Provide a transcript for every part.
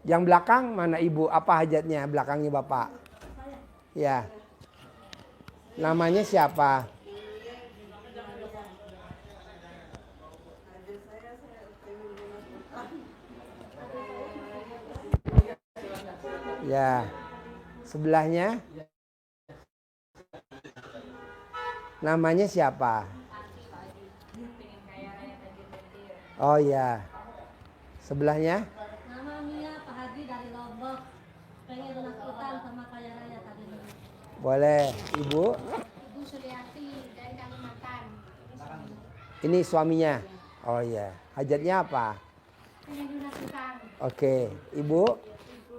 Yang belakang mana ibu? Apa hajatnya belakangnya bapak? Ya. Namanya siapa? Ya. Sebelahnya? Namanya siapa? Oh ya. Sebelahnya? Nama Mia Pak Haji dari Lombok. Pengen lunas utang sama kaya raya tadi. Boleh. Ibu? Ibu Suliati dari Kalimantan. Ini suaminya? Oh iya. Hajatnya apa? Pengen lunas utang. Oke. Ibu? Ibu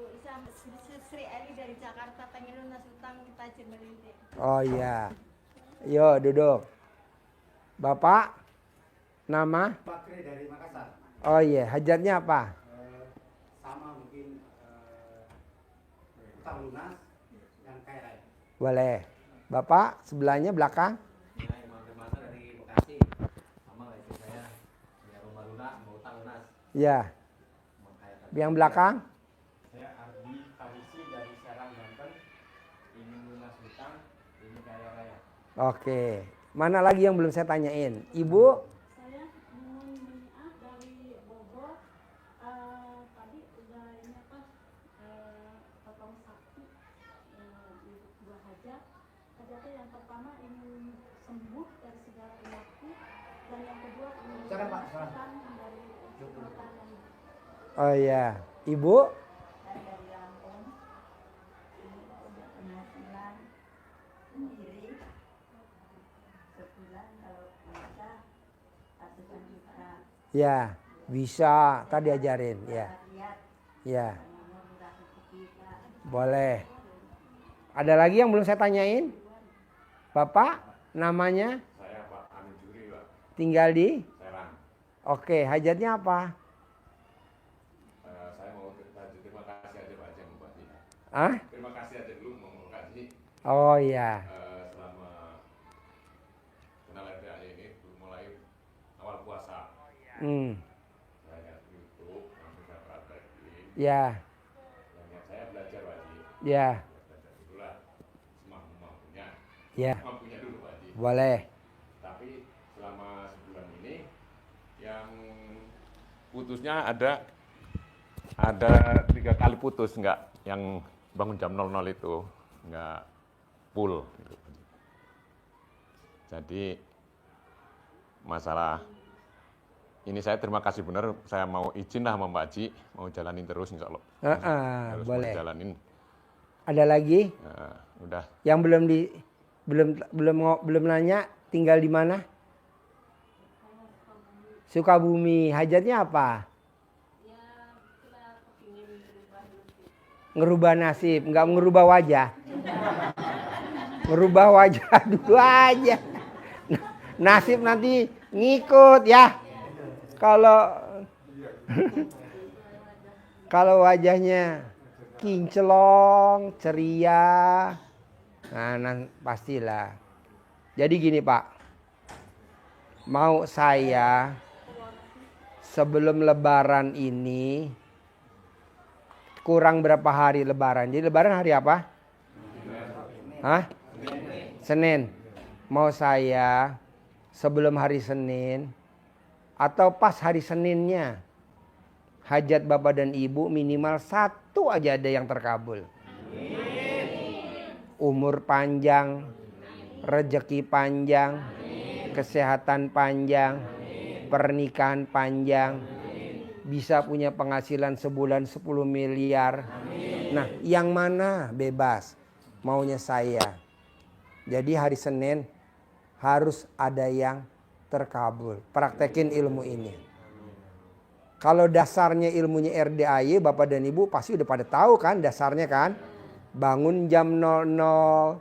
Sri Eli dari Jakarta pengen lunas utang tajir melintir. Oh iya. Yuk duduk. Bapak? Nama? Bakri dari Makassar. Oh iya. Hajatnya apa? Sama mungkin utang lunas yang kaya raya. Boleh. Bapak sebelahnya belakang? Ya, Imam Firmansyah dari Bekasi. Sama kayak istri saya. Ya, rumah lunas, mau utang lunas. Iya. Mau kaya tadi. Yang belakang? Saya Ardi Farisi dari Serang, Banten. Ingin lunas hutang, ini kaya raya. Oke. Mana lagi yang belum saya tanyain? Ibu? Saya Mumun Miniah dari Bogor. Tadi udah ini apa? Potong sapi di dua hajat. Hajatnya yang pertama ingin sembuh dari segala penyakit dan yang kedua ingin Silakan, Pak, silakan. utang dari makanan. Oh iya. Ibu? Saya dari Lampung, ini udah penghasilan sendiri sebulan kalau bisa ratusan juta. Ya. Bisa. Tadi ajarin. Ya. Lihat Ya. murah rezeki Pak. Boleh. Ada lagi yang belum saya tanyain? Bapak? Namanya? Saya Pak Amin Juri, Pak. Tinggal di? Serang. Oke. Hajatnya apa? Saya mau terima kasih aja Pak Haji yang Bupati. Hah? Terima kasih aja dulu mau kasih Oh iya. selama kenal RDA ini mulai awal puasa. Hmm. Saya lihat YouTube, langsung saya praktekin. Ya. Yang niat saya belajar Pak Haji. Ya. Belajar dulu lah. Semampu-mampunya. Ya. Mampunya dulu Pak Haji. Boleh. Tapi selama sebulan ini yang putusnya ada 3 kali putus, enggak yang bangun jam 00 itu enggak full gitu. Jadi masalah ini saya terima kasih benar, saya mau izin lah sama Mbak Haji, mau jalanin terus insya Allah. Harus mau Boleh. jalanin. Ada lagi? Udah. Yang belum nanya tinggal di mana? Sukabumi. Hajatnya apa? Ngerubah nasib, nggak ngerubah wajah. Ngerubah wajah dulu aja. Nasib nanti ngikut ya. Kalau wajahnya kinclong, ceria, nah pastilah. Jadi gini Pak, mau saya sebelum Lebaran ini kurang berapa hari Lebaran? Jadi Lebaran hari apa? Hah? Senin. Mau saya sebelum hari Senin atau pas hari Seninnya hajat Bapak dan Ibu minimal 1 aja ada yang terkabul. Umur panjang, rezeki panjang, kesehatan panjang, pernikahan panjang, bisa punya penghasilan sebulan 10 miliar. Nah, yang mana bebas maunya saya. Jadi hari Senin harus ada yang terkabul. Praktekin ilmu ini. Kalau dasarnya ilmunya RDAY, Bapak dan Ibu pasti udah pada tahu kan dasarnya kan. Bangun jam 00,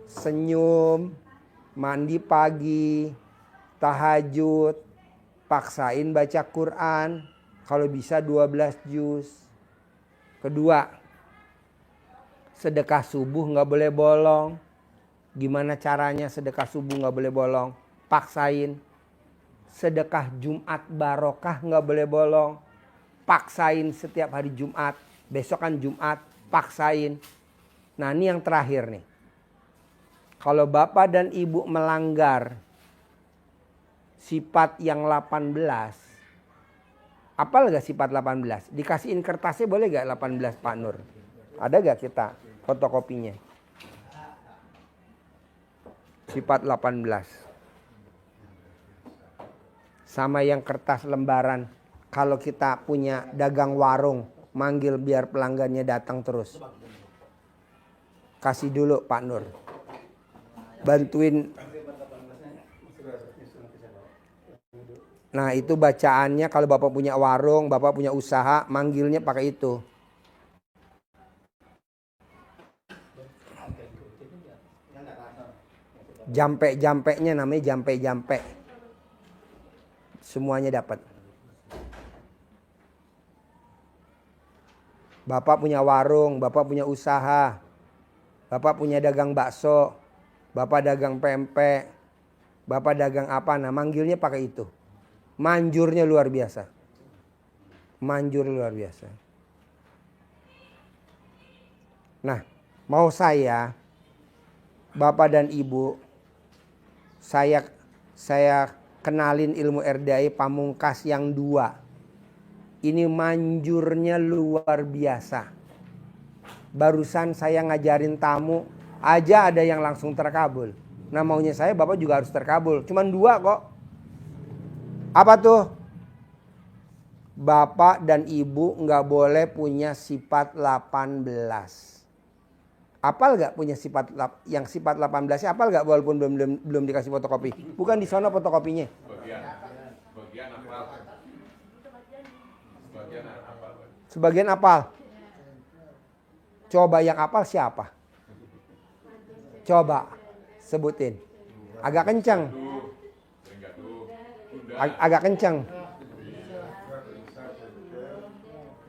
senyum, mandi pagi, tahajud, paksain baca Quran. Kalau bisa 12 juz. Kedua, sedekah subuh nggak boleh bolong. Gimana caranya sedekah subuh nggak boleh bolong? Paksain. Sedekah Jumat barokah nggak boleh bolong. Paksain setiap hari Jumat Besok kan Jumat, paksain. Nah ini yang terakhir nih. Kalau bapak dan ibu melanggar sifat yang 18. Apal gak sifat 18? Dikasihin kertasnya boleh gak 18 Pak Nur? Ada gak kita fotokopinya? Sifat 18. Sama yang kertas lembaran. Kalau kita punya dagang warung, manggil biar pelanggannya datang terus. Kasih dulu Pak Nur. Bantuin. Nah itu bacaannya kalau bapak punya warung, bapak punya usaha, manggilnya pakai itu. Jampe-jampeknya namanya jampe-jampe. Semuanya dapat. Bapak punya warung, bapak punya usaha, bapak punya dagang bakso, bapak dagang pempek, bapak dagang apa, nah manggilnya pakai itu. Manjurnya luar biasa. Manjur luar biasa. Nah, mau saya, bapak dan ibu, saya kenalin ilmu RDI Pamungkas yang 2. Ini manjurnya luar biasa. Barusan saya ngajarin tamu, aja ada yang langsung terkabul. Nah maunya saya bapak juga harus terkabul. Cuman 2 kok. Apa tuh? Bapak dan ibu nggak boleh punya sifat 18. Apal gak punya sifat yang sifat 18? Apal gak walaupun belum dikasih fotokopi? Bukan di sana fotokopinya. Sebagian apal. Coba yang apal siapa? Coba sebutin. Agak kencang. Agak kencang.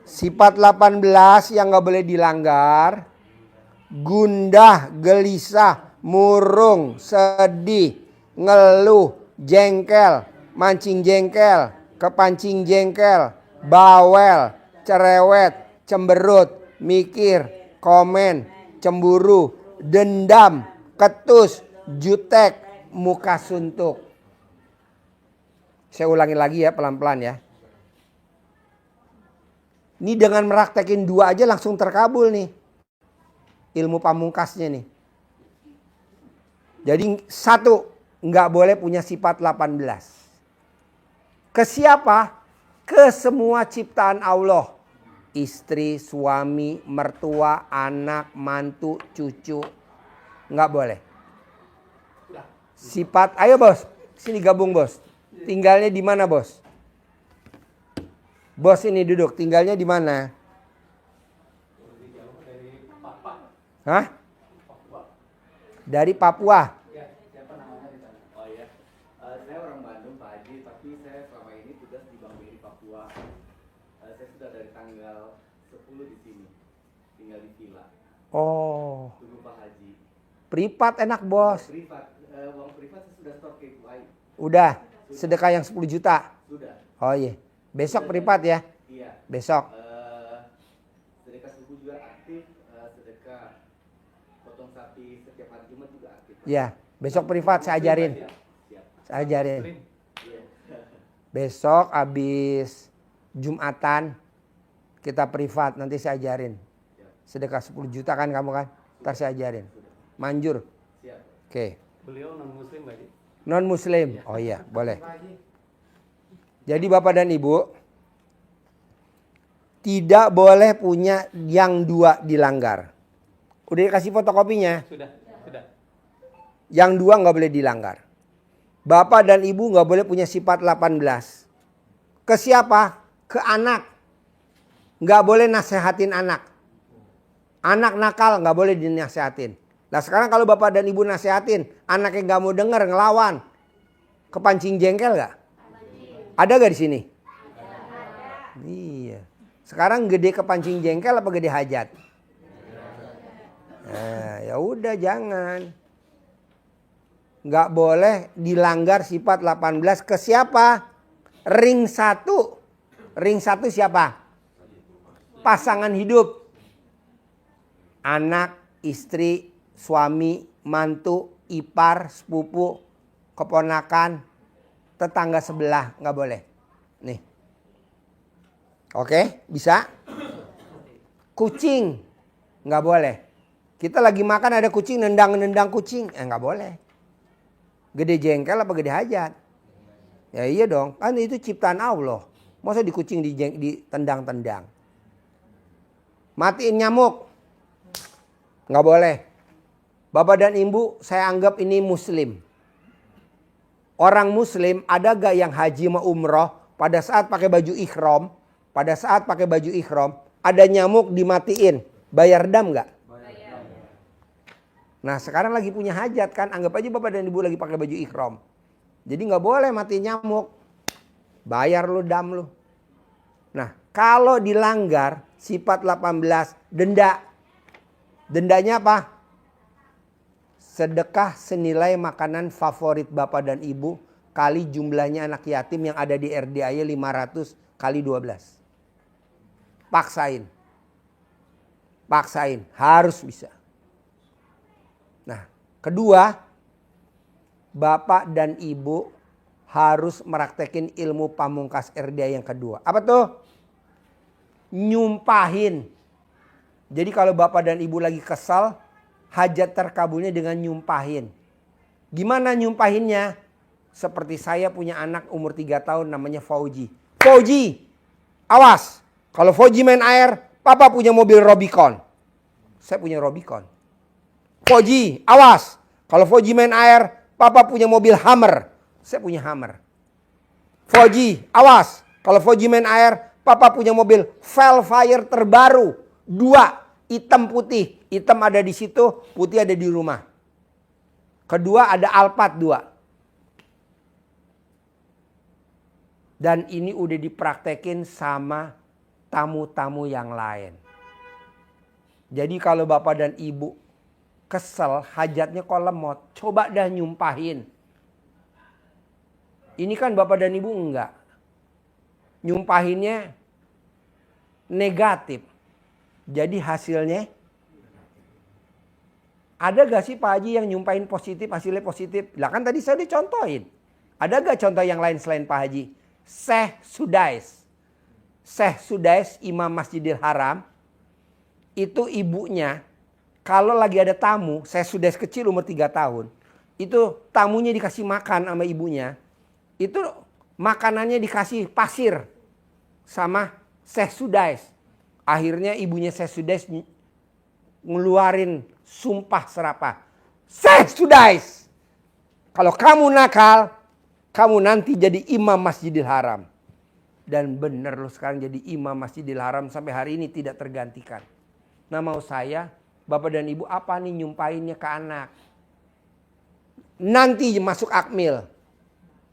Sifat 18 yang gak boleh dilanggar. Gundah, gelisah, murung, sedih, ngeluh, jengkel, mancing jengkel, kepancing jengkel, bawel, cerewet, cemberut, mikir, komen, cemburu, dendam, ketus, jutek, muka suntuk. Saya ulangi lagi ya pelan-pelan ya. Ini dengan meraktekin 2 aja langsung terkabul nih. Ilmu pamungkasnya nih. Jadi 1, nggak boleh punya sifat 18. Ke siapa? Ke semua ciptaan Allah. Istri, suami, mertua, anak, mantu, cucu. Nggak boleh. Sifat, ayo bos, sini gabung bos. Tinggalnya di mana bos? Bos ini duduk, tinggalnya di mana? Hah? Dari Papua. Siapa namanya di sana? Oh iya. Saya orang Bandung Pak Haji, tapi saya selama ini tugas di Bang Beri Papua. Saya sudah dari tanggal 10 di sini. Tinggal di villa. Oh. Tunggu Pak Haji. Privat enak bos. Privat. Uang privat saya sudah store ke Ibu Ai. Udah. Sedekah yang 10 juta. Sudah. Oh iya. Besok privat ya. Iya. Besok. Sedekah subuh juga aktif. Sedekah potong sapi setiap hari Jumat juga aktif. Ya. Besok privat saya ajarin. Siap. Saya ajarin. Iya. Besok habis Jumatan kita privat. Nanti saya ajarin. Sedekah 10 juta kan kamu kan. Ntar saya ajarin. Manjur. Siap. Oke. Beliau non muslim Pak Haji. Non muslim. Oh iya boleh. Jadi bapak dan ibu tidak boleh punya yang 2 dilanggar. Udah dikasih fotokopinya. Sudah. Yang 2 nggak boleh dilanggar. Bapak dan ibu nggak boleh punya sifat 18. Ke siapa? Ke anak. Nggak boleh nasehatin anak. Anak nakal nggak boleh dinasehatin. Nah sekarang kalau bapak dan ibu nasehatin, anaknya nggak mau denger, ngelawan, kepancing jengkel nggak? Ada gak di sini? Ada. Iya. Sekarang gede kepancing jengkel apa gede hajat? Nah, ya udah jangan. Nggak boleh dilanggar sifat 18 ke siapa? Ring 1. Ring 1 siapa? Pasangan hidup. anak, istri, suami, mantu, ipar, sepupu, keponakan, tetangga sebelah, nggak boleh. Nih. Oke, bisa? Kucing, nggak boleh. Kita lagi makan ada kucing, nendang-nendang kucing, nggak boleh. Gede jengkel apa gede hajat? Ya iya dong, kan itu ciptaan Allah. Masa di kucing ditendang-tendang? Matiin nyamuk, nggak boleh. Bapak dan Ibu, saya anggap ini muslim. Orang muslim ada gak yang haji sama umroh pada saat pakai baju ihram, ada nyamuk dimatiin, bayar dam gak? Bayar. Nah sekarang lagi punya hajat kan, anggap aja Bapak dan Ibu lagi pakai baju ihram. Jadi gak boleh mati nyamuk, bayar lu dam lu. Nah kalau dilanggar sifat 18 denda. Dendanya apa? Sedekah senilai makanan favorit Bapak dan Ibu kali jumlahnya anak yatim yang ada di RDAY 500 kali 12. Paksain, harus bisa. Nah, kedua, Bapak dan Ibu harus meraktekin ilmu pamungkas RDAY yang kedua. Apa tuh? Nyumpahin. Jadi kalau Bapak dan Ibu lagi kesal, hajat terkabulnya dengan nyumpahin. Gimana nyumpahinnya? Seperti saya punya anak umur 3 tahun namanya Fauji. Fauji, awas. Kalau Fauji main air, Papa punya mobil Robicon. Saya punya Robicon. Fauji, awas. Kalau Fauji main air, Papa punya mobil Hummer. Saya punya Hummer. Fauji, awas. Kalau Fauji main air, Papa punya mobil Velfire terbaru. 2, hitam putih. Hitam ada di situ, putih ada di rumah. Kedua ada Alphard 2. Dan ini udah dipraktekin sama tamu-tamu yang lain. Jadi kalau Bapak dan Ibu kesel, hajatnya kok lemot, coba dah nyumpahin. Ini kan Bapak dan Ibu enggak. Nyumpahinnya negatif. Jadi hasilnya, ada gak sih Pak Haji yang nyumpahin positif, hasilnya positif? Lah kan tadi saya udah contohin. Ada gak contoh yang lain selain Pak Haji? Syekh Sudais, Imam Masjidil Haram. Itu ibunya, kalau lagi ada tamu, Syekh Sudais kecil umur 3 tahun. Itu tamunya dikasih makan sama ibunya. Itu makanannya dikasih pasir sama Syekh Sudais. Akhirnya ibunya Syekh Sudais ngeluarin sumpah serapah. Syekh Sudais, kalau kamu nakal, kamu nanti jadi imam Masjidil Haram. Dan benar loh sekarang jadi imam Masjidil Haram sampai hari ini tidak tergantikan. Nah mau saya, Bapak dan Ibu apa nih nyumpahinnya ke anak? Nanti masuk akmil.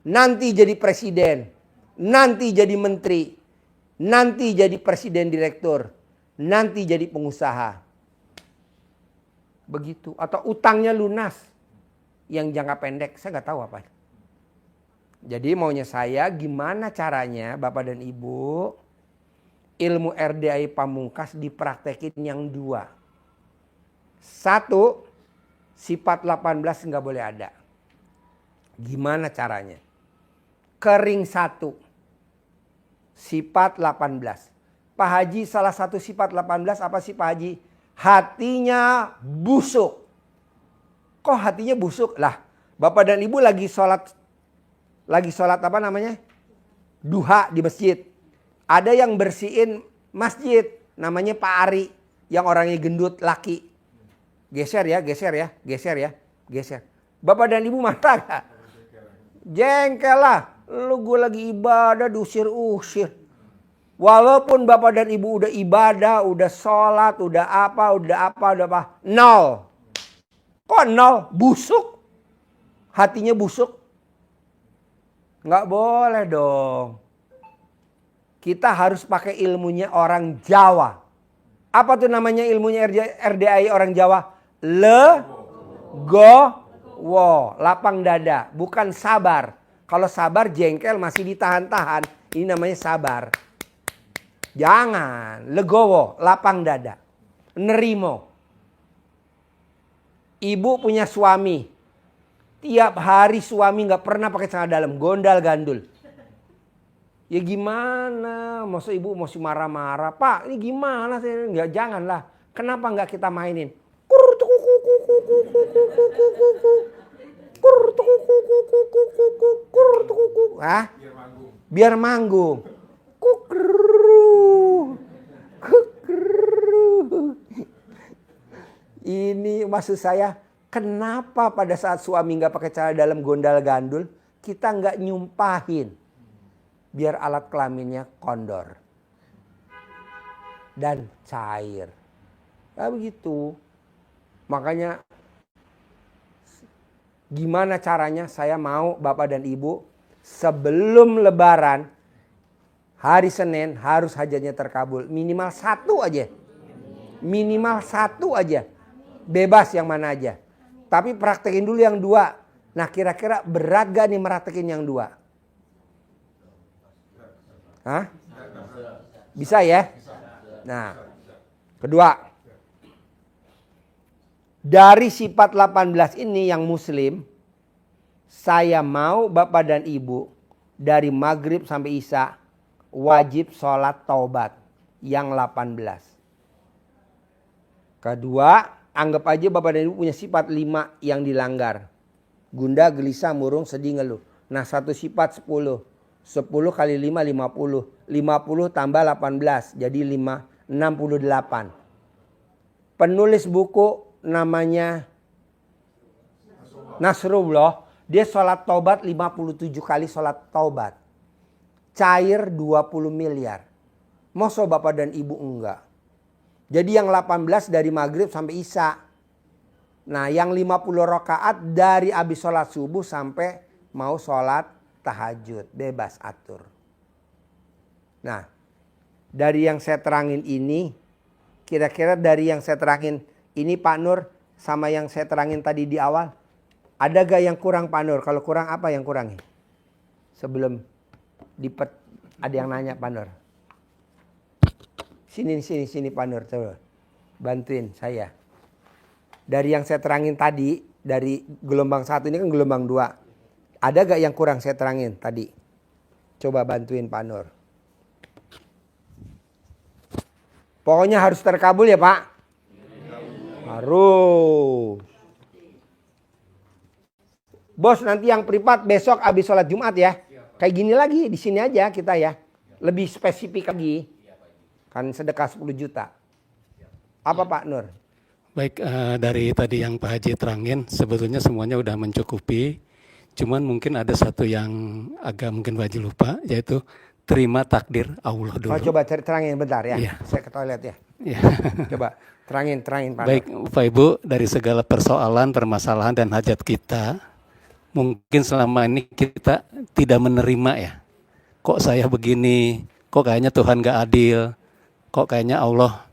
Nanti jadi presiden. Nanti jadi menteri. Nanti jadi presiden direktur. Nanti jadi pengusaha. Begitu. Atau utangnya lunas. Yang jangka pendek. Saya nggak tahu apa. Jadi maunya saya gimana caranya Bapak dan Ibu. Ilmu RDAY Pamungkas dipraktekin yang 2. 1. Sifat 18 nggak boleh ada. Gimana caranya? Kering 1. Sifat 18. Pak Haji salah satu sifat 18 apa sih Pak Haji? Hatinya busuk. Kok hatinya busuk? Lah Bapak dan Ibu lagi sholat apa namanya? Duha di masjid. Ada yang bersihin masjid. Namanya Pak Ari. Yang orangnya gendut laki. Geser ya. Bapak dan Ibu marah gak? Jengkel lah. Lu gue lagi ibadah diusir-usir. Walaupun Bapak dan Ibu udah ibadah, udah sholat, udah apa. Nol. Kok nol? Busuk. Hatinya busuk. Nggak boleh dong. Kita harus pakai ilmunya orang Jawa. Apa tuh namanya ilmunya RDAY orang Jawa? Legowo. Lapang dada. Bukan sabar. Kalau sabar jengkel masih ditahan-tahan. Ini namanya sabar. Jangan. Legowo. Lapang dada. Nerimo. Ibu punya suami. Tiap hari suami nggak pernah pakai celana dalam, gondal gandul. Ya gimana? Masa ibu masih marah-marah? Pak, ini gimana sih? Nggak, janganlah. Kenapa nggak kita mainin? Hah? Biar manggung. Ini maksud saya, kenapa pada saat suami nggak pakai celana dalam gondal gandul, kita nggak nyumpahin biar alat kelaminnya kondor dan cair. Nah, begitu. Makanya gimana caranya saya mau Bapak dan Ibu sebelum Lebaran hari Senin harus hajatnya terkabul. Minimal satu aja. Minimal satu aja. Bebas yang mana aja. Tapi praktekin dulu yang dua. Nah kira-kira berat gak nih meraktekin yang dua? Hah? Bisa ya? Nah, kedua. Dari sifat 18 ini yang muslim, saya mau Bapak dan Ibu dari maghrib sampai isya wajib sholat taubat yang 18. Kedua, anggap aja Bapak dan Ibu punya sifat 5 yang dilanggar. Gundah, gelisah, murung, sedih, ngeluh. Nah satu sifat 10. 10 kali 5, 50. 50 tambah 18, jadi 68. Penulis buku namanya Nasrullah. Dia sholat taubat 57 kali sholat taubat. Cair 20 miliar. Masa Bapak dan Ibu enggak? Jadi yang 18 dari maghrib sampai isya. Nah yang 50 rakaat dari habis sholat subuh sampai mau sholat tahajud. Bebas atur. Nah dari yang saya terangin ini, kira-kira dari yang saya terangin ini Pak Nur sama yang saya terangin tadi di awal, ada gak yang kurang Pak Nur? Kalau kurang apa yang kurangin? Sebelum ada yang nanya Pak Nur. Sini Pak Nur, coba bantuin saya. Dari yang saya terangin tadi, dari gelombang 1 ini kan gelombang 2. Ada gak yang kurang saya terangin tadi? Coba bantuin Pak Nur. Pokoknya harus terkabul ya Pak? Harus. Bos nanti yang privat besok habis sholat Jumat ya. Kayak gini lagi, di sini aja kita ya. Lebih spesifik lagi. Kan sedekah 10 juta. Apa Pak Nur? Baik, dari tadi yang Pak Haji terangin, sebetulnya semuanya udah mencukupi. Cuman mungkin ada satu yang agak mungkin Pak Haji lupa, yaitu terima takdir Allah dulu. Oh, coba terangin bentar ya. Iya. Saya ke toilet ya. Ya. Coba terangin Pak Baik, Nur. Pak Ibu, dari segala persoalan, permasalahan, dan hajat kita, mungkin selama ini kita tidak menerima ya. Kok saya begini, kok kayaknya Tuhan gak adil, kok kayaknya Allah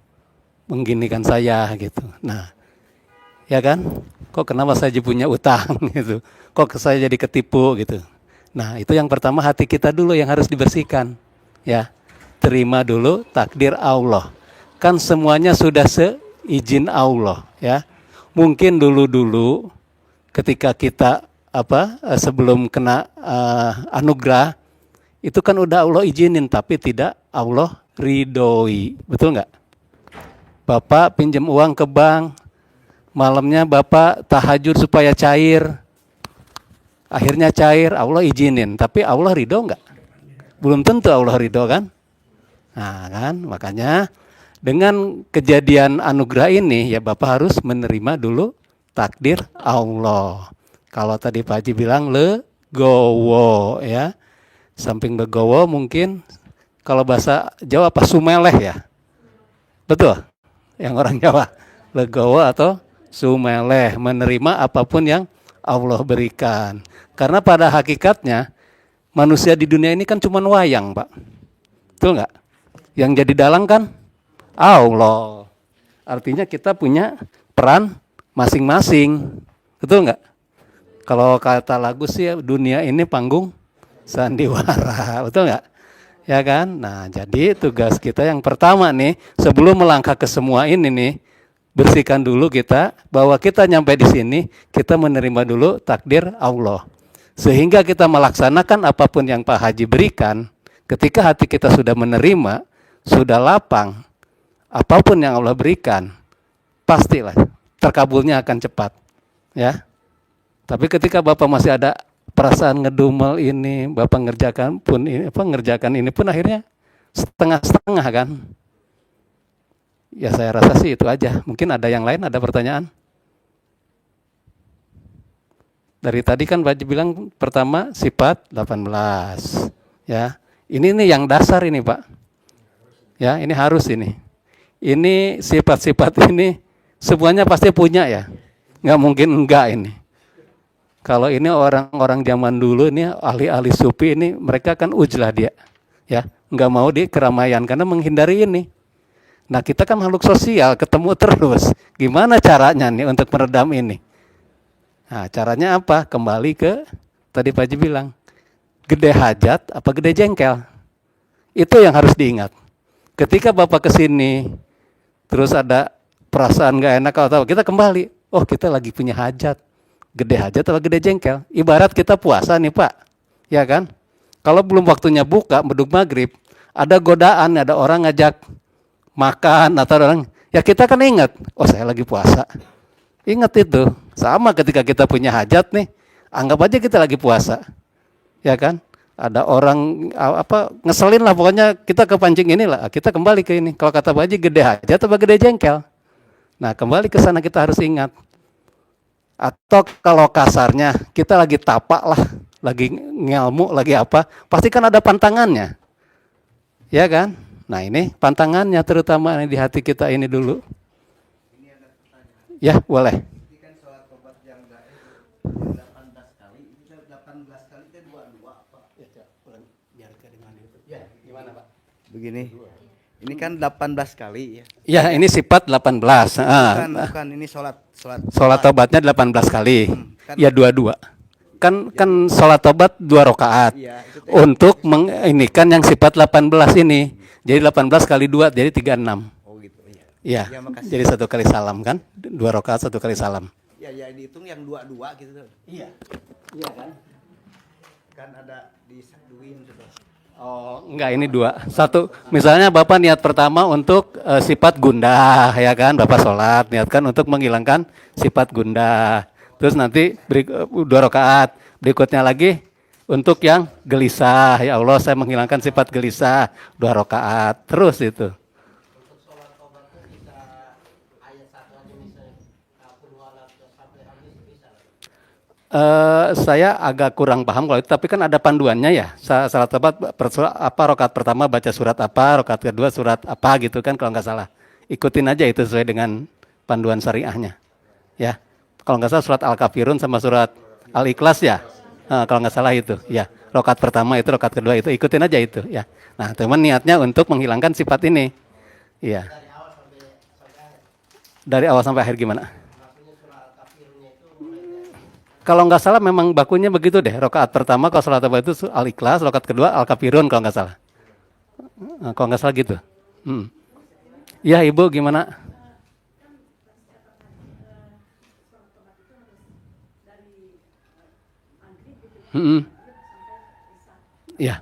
mengginikan saya gitu. Nah, ya kan? Kok kenapa saya punya utang gitu? Kok saya jadi ketipu gitu? Nah, itu yang pertama hati kita dulu yang harus dibersihkan. Ya, terima dulu takdir Allah. Kan semuanya sudah seizin Allah. Ya, mungkin dulu ketika kita sebelum kena anugerah itu kan udah Allah izinin tapi tidak Allah ridhoi, betul nggak? Bapak pinjam uang ke bank, malamnya Bapak tahajud supaya cair, akhirnya cair, Allah izinin, tapi Allah ridho nggak? Belum tentu Allah ridho kan? Nah kan, makanya dengan kejadian anugerah ini ya Bapak harus menerima dulu takdir Allah. Kalau tadi Pak Haji bilang legowo ya, samping legowo mungkin kalau bahasa Jawa apa sumeleh ya, betul? Yang orang Jawa legowo atau sumeleh, menerima apapun yang Allah berikan. Karena pada hakikatnya manusia di dunia ini kan cuma wayang Pak, betul nggak? Yang jadi dalang kan Allah. Artinya kita punya peran masing-masing, betul nggak? Kalau kata lagu sih dunia ini panggung sandiwara, betul nggak? Ya kan? Nah jadi tugas kita yang pertama nih sebelum melangkah ke semua ini nih, bersihkan dulu kita, bahwa kita nyampe di sini, kita menerima dulu takdir Allah. Sehingga kita melaksanakan apapun yang Pak Haji berikan, ketika hati kita sudah menerima, sudah lapang, apapun yang Allah berikan, pastilah terkabulnya akan cepat. Ya. Tapi ketika Bapak masih ada perasaan ngedumel ini, Bapak ngerjakan ini pun akhirnya setengah-setengah kan. Ya saya rasa sih itu aja. Mungkin ada yang lain, ada pertanyaan? Dari tadi kan Pak Haji bilang pertama sifat 18. Ya. Ini nih yang dasar ini, Pak. Ya, ini harus ini. Ini sifat-sifat ini semuanya pasti punya ya. Nggak mungkin enggak ini. Kalau ini orang-orang zaman dulu ini ahli-ahli sufi ini mereka kan ujlah dia. Ya, nggak mau di keramaian karena menghindari ini. Nah, kita kan makhluk sosial, ketemu terus. Gimana caranya nih untuk meredam ini? Nah, caranya apa? Kembali ke tadi Pak Haji bilang, gede hajat apa gede jengkel? Itu yang harus diingat. Ketika Bapak kesini, terus ada perasaan nggak enak atau kita kembali, oh kita lagi punya hajat, gede hajat atau gede jengkel? Ibarat kita puasa nih Pak, ya kan? Kalau belum waktunya buka, beduk maghrib, ada godaan, ada orang ngajak makan atau orang, ya kita kan ingat, oh saya lagi puasa. Ingat itu, sama ketika kita punya hajat nih, anggap aja kita lagi puasa, ya kan? Ada orang ngeselin lah, pokoknya kita kepancing inilah, kita kembali ke ini. Kalau kata Pak Haji gede hajat atau gede jengkel? Nah kembali ke sana kita harus ingat. Atau kalau kasarnya kita lagi tapak lah, lagi ngelmu, lagi apa, pasti kan ada pantangannya, ya kan? Nah ini pantangannya terutama di hati kita ini dulu. Ya boleh. Ini kan sholat tobat yang 18 kali, ini 18 kali itu 22 apa? Ya, gimana Pak? Begini, ini kan 18 kali ya. Ya ini sifat 18. Bukan ini sholat Sholat tobatnya 18 kali. kan- Ya dua-dua. Kan sholat tobat 2 rakaat. Iya, itu Untuk menginikan yang sifat 18 ini. Jadi 18 kali 2 jadi 36. oh gitu ya. Iya. Ya, makasih. Jadi 1 kali salam kan? 2 rakaat 1 kali salam. Ya dihitung yang 22 gitu tuh. Iya. Iya kan? Kan ada disaduin gitu. Oh, enggak, ini 2. 1, misalnya Bapak niat pertama untuk sifat gundah, ya kan? Bapak sholat, niatkan untuk menghilangkan sifat gundah. Terus nanti 2 rakaat. Berikutnya lagi untuk yang gelisah. Ya Allah, saya menghilangkan sifat gelisah. 2 rakaat. Terus itu. Saya agak kurang paham kalau itu, tapi kan ada panduannya ya. Salat tobat rakaat pertama baca surat apa, rakaat kedua surat apa gitu kan kalau nggak salah. Ikutin aja itu sesuai dengan panduan syariahnya. Ya. Kalau nggak salah surat Al-Kafirun sama surat Al-Ikhlas ya. Kalau nggak salah itu. Ya. Rakaat pertama itu, rakaat kedua itu, ikutin aja itu ya. Nah, teman niatnya untuk menghilangkan sifat ini. Iya. Dari awal sampai akhir gimana? Kalau nggak salah memang bakunya begitu deh. Rakaat pertama kalau sholat tobat itu Al-Ikhlas, rakaat kedua Al-Kafirun kalau nggak salah. Kalau nggak salah gitu. Ya Ibu gimana? Ya.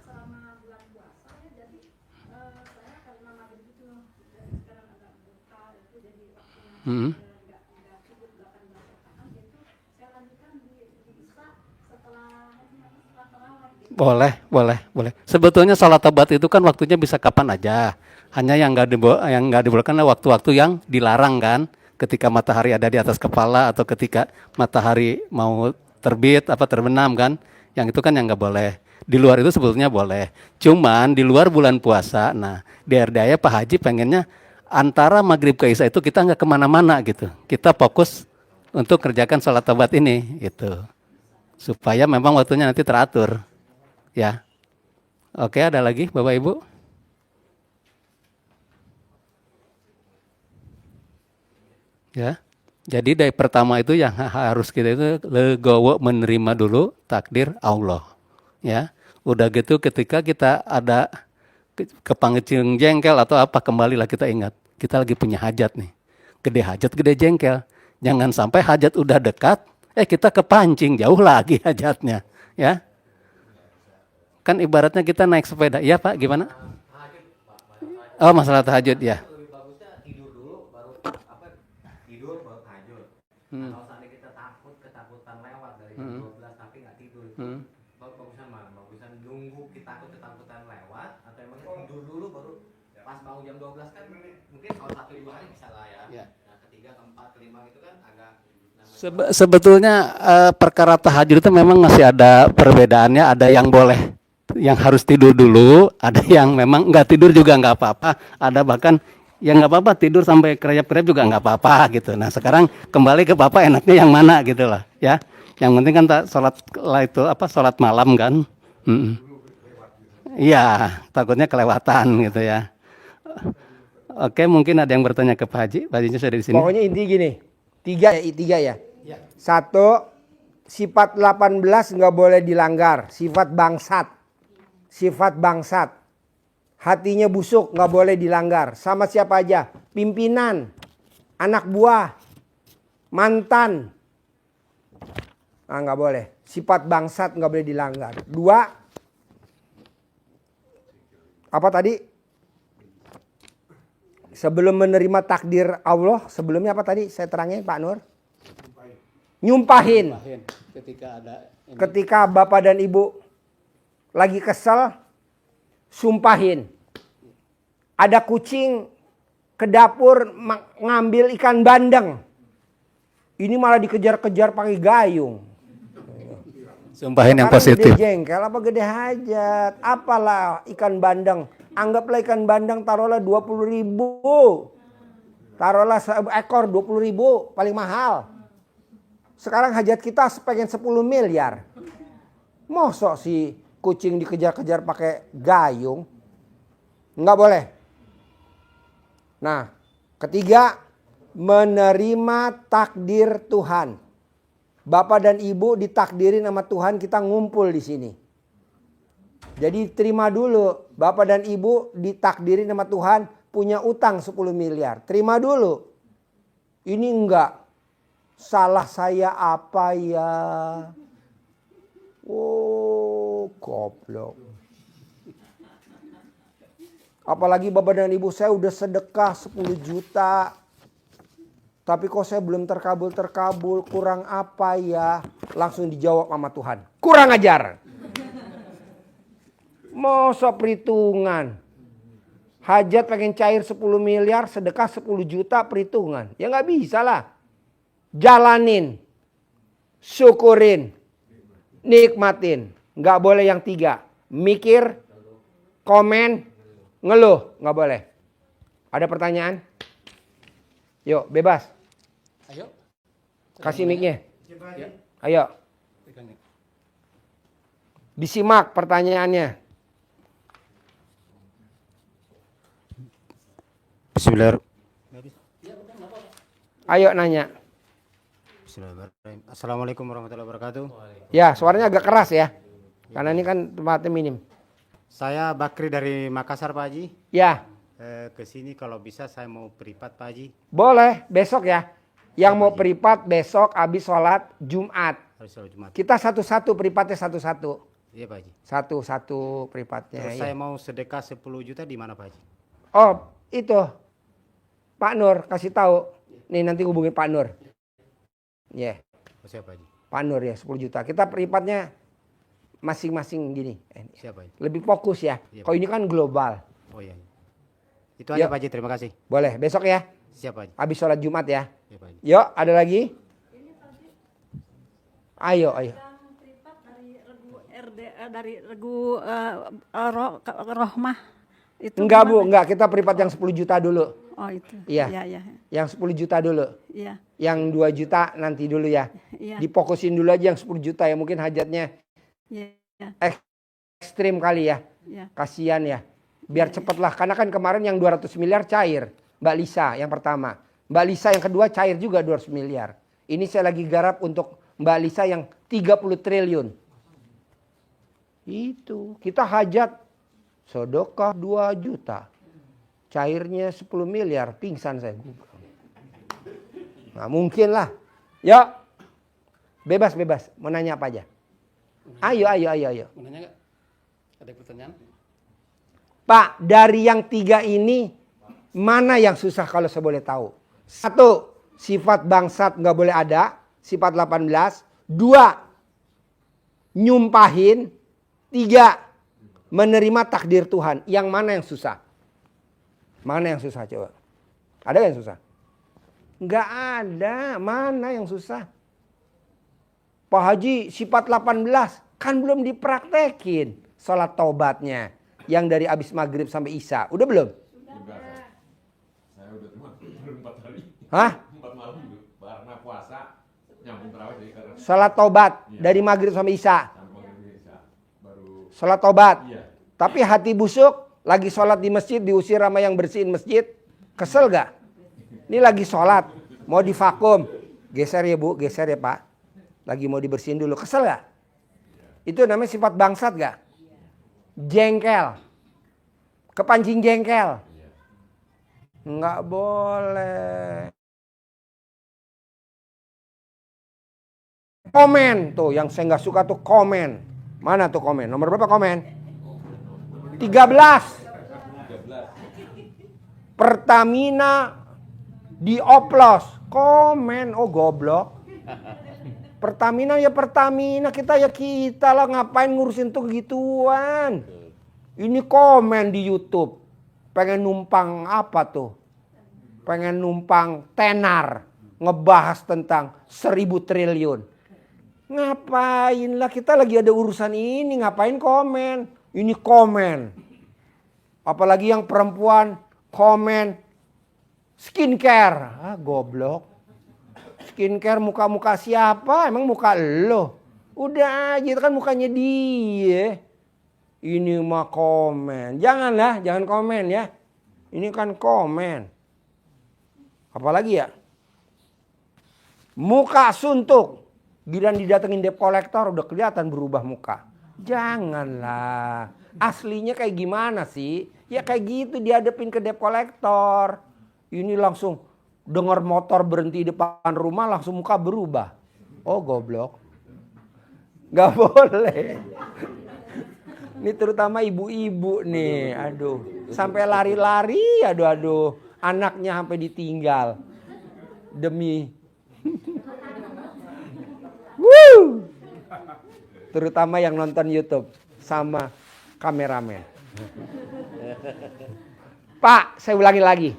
Boleh. Sebetulnya sholat tobat itu kan waktunya bisa kapan aja. Hanya yang nggak dibolehkan waktu-waktu yang dilarang kan. Ketika matahari ada di atas kepala atau ketika matahari mau terbit terbenam kan. Yang itu kan yang nggak boleh. Di luar itu sebetulnya boleh. Cuman di luar bulan puasa, nah di RDA Pak Haji pengennya antara maghrib ke isya itu kita nggak kemana-mana gitu. Kita fokus untuk kerjakan sholat tobat ini gitu. Supaya memang waktunya nanti teratur. Ya, oke, ada lagi Bapak Ibu? Ya, jadi dari pertama itu yang harus kita itu legowo menerima dulu takdir Allah. Ya, udah gitu ketika kita ada kepanggil jengkel atau apa, kembalilah kita ingat kita lagi punya hajat nih. gede hajat, gede jengkel. Jangan sampai hajat udah dekat, kita kepancing jauh lagi hajatnya, ya. Kan ibaratnya kita naik sepeda, iya Pak, gimana? Oh, masalah tahajud ya. Lebih bagusnya tidur dulu baru tidur baru tahajud. Nah, kalau seandainya kita ketakutan lewat dari jam 12 tapi nggak tidur itu bagusan mana? Bagusan nunggu ketakutan lewat atau emang tidur dulu baru pas bangun jam 12 kan mungkin kalau 1-2 hari bisa lah ya. Nah, ketiga, keempat, kelima itu kan agak Sebetulnya perkara tahajud itu memang masih ada perbedaannya, ada yang boleh, yang harus tidur dulu, ada yang memang nggak tidur juga nggak apa-apa, ada bahkan yang nggak apa-apa tidur sampai kerayap-kerayap juga nggak apa-apa gitu. Nah sekarang kembali ke Bapak enaknya yang mana gitu lah ya. Yang penting kan sholat malam kan. Iya, takutnya kelewatan gitu ya. Oke, mungkin ada yang bertanya ke Pak Haji. Pak Haji sudah di sini. Pokoknya inti gini, tiga ya. Satu, sifat 18 nggak boleh dilanggar. Sifat bangsat. Hatinya busuk nggak boleh dilanggar. Sama siapa aja? Pimpinan, anak buah, mantan. Nah, nggak boleh. Sifat bangsat nggak boleh dilanggar. Dua, apa tadi? Sebelum menerima takdir Allah, sebelumnya apa tadi? Saya terangin Pak Nur. Nyumpahin. Ketika bapak dan ibu lagi kesel, sumpahin. Ada kucing ke dapur ngambil ikan bandeng. Ini malah dikejar-kejar pakai gayung. Sumpahin yang Sekarang positif. Gede jengkel apa gede hajat? Apalah ikan bandeng. Anggaplah ikan bandeng taruhlah 20.000. Taruhlah seekor 20.000 paling mahal. Sekarang hajat kita pengen 10 miliar. Mosok si kucing dikejar-kejar pakai gayung? Enggak boleh. Nah, ketiga, menerima takdir Tuhan. Bapak dan Ibu ditakdirin sama Tuhan kita ngumpul di sini. Jadi terima dulu, Bapak dan Ibu ditakdirin sama Tuhan punya utang 10 miliar. Terima dulu. Ini enggak. Salah saya apa ya? Oh, goblok. Apalagi Bapak dan Ibu saya udah sedekah 10 juta. Tapi kok saya belum terkabul, kurang apa ya? Langsung dijawab sama Tuhan. Kurang ajar. Masa perhitungan. Hajat pengen cair 10 miliar, sedekah 10 juta perhitungan. Ya nggak bisa lah. Jalanin. Syukurin. Nikmatin. Nggak boleh yang tiga. Mikir, komen, ngeluh. Nggak boleh. Ada pertanyaan? Yuk, bebas. Ayo. Kasih mic-nya. Ayo. Disimak pertanyaannya. Bismillahirrahmanirrahim. Ayo nanya. Bismillahirrahmanirrahim. Assalamualaikum warahmatullahi wabarakatuh. Ya, suaranya agak keras ya. Karena ini kan tempatnya minim. Saya Bakri dari Makassar, Pak Haji. Ya, Ke sini kalau bisa saya mau privat, Pak Haji. boleh besok ya. Yang mau privat besok habis sholat Jumat. Harus sholat Jumat. Kita satu-satu privatnya satu-satu. Iya, Pak Haji. Satu-satu privatnya. Terus ya. saya mau sedekah 10 juta di mana, Pak Haji? Oh, itu. Pak Nur kasih tahu. Nih nanti hubungin Pak Nur. Ya, Siapa, Pak Haji? Pak Nur ya 10 juta. Kita privatnya masing-masing gini. Siapa, Haji? Lebih fokus ya. Iya, Kalau ini kan global. Oh iya. Itu aja, Yuk. Pak Haji. Terima kasih. Boleh besok ya. Siapa, Haji? Habis sholat Jumat ya. Iya, Pak Haji. Yuk, ada lagi? Ayo. Yang privat dari regu dari regu Rohmah itu Enggak gimana? Bu, enggak. Kita privat yang 10 juta dulu. Oh itu. Iya. Iya. Yang 10 juta dulu. Iya. Yang 2 juta nanti dulu ya. Iya. Difokusin dulu aja yang 10 juta ya. Mungkin hajatnya Iya. ekstrim kali ya. Iya. Kasihan ya. Biar cepet lah. Karena kan kemarin yang 200 miliar cair. Mbak Lisa yang pertama. Mbak Lisa yang kedua cair juga 200 miliar. Ini saya lagi garap untuk Mbak Lisa yang 30 triliun. Itu. Kita hajat sedekah 2 juta. Cairnya 10 miliar. Pingsan saya. Nah, mungkin lah. Yuk. Bebas. Mau nanya apa aja? Ayo. Mau nanya nggak? Ada pertanyaan? Pak, dari yang 3 ini, mana yang susah kalau saya boleh tahu? 1, sifat bangsat nggak boleh ada. Sifat 18. 2, nyumpahin. 3, menerima takdir Tuhan. Yang mana yang susah? Mana yang susah coba? Ada yang susah? Nggak ada. Mana yang susah? Pak Haji, sifat 18 kan belum dipraktekin sholat taubatnya yang dari abis maghrib sampai isya. Udah belum? Saya udah cuma baru 4 hari. Hah? 4 malam itu karena puasa nyambung terawih jadi karena Sholat taubat Iya. dari maghrib sampai isya. nyambung dari isya. Baru Sholat taubat. iya. Tapi hati busuk, lagi sholat di masjid diusir sama yang bersihin masjid. Kesel gak? Ini lagi sholat, mau divakum. Geser ya Bu, geser ya Pak. Lagi mau dibersihin dulu, kesel gak? Itu namanya sifat bangsat gak? Jengkel. Kepancing jengkel. Nggak boleh. Komen tuh, yang saya nggak suka tuh komen. Mana tuh komen? Nomor berapa komen? 13. Pertamina dioplos. Komen, oh goblok. Pertamina ya Pertamina, kita ya kita lah, ngapain ngurusin tuh gituan. Ini komen di YouTube. Pengen numpang apa tuh? Pengen numpang tenar. Ngebahas tentang 1000 triliun. Ngapain lah, kita lagi ada urusan ini, ngapain komen? Ini komen. Apalagi yang perempuan komen skincare. Ah goblok. Skincare muka-muka siapa? Emang muka lo? Udah aja, itu kan mukanya dia. Ini mah komen. Janganlah, jangan komen ya. Ini kan komen. Apalagi ya? Muka suntuk. Giliran didatengin debt collector udah kelihatan berubah muka. Janganlah. Aslinya kayak gimana sih? Ya kayak gitu dihadapin ke debt collector. Ini langsung dengar motor berhenti depan rumah langsung muka berubah. Oh goblok. Gak boleh. Ini terutama ibu-ibu nih. Aduh. Sampai lari-lari. Aduh. Anaknya sampai ditinggal. Demi. Woo. Terutama yang nonton YouTube. Sama kameramen. Pak, saya ulangi lagi.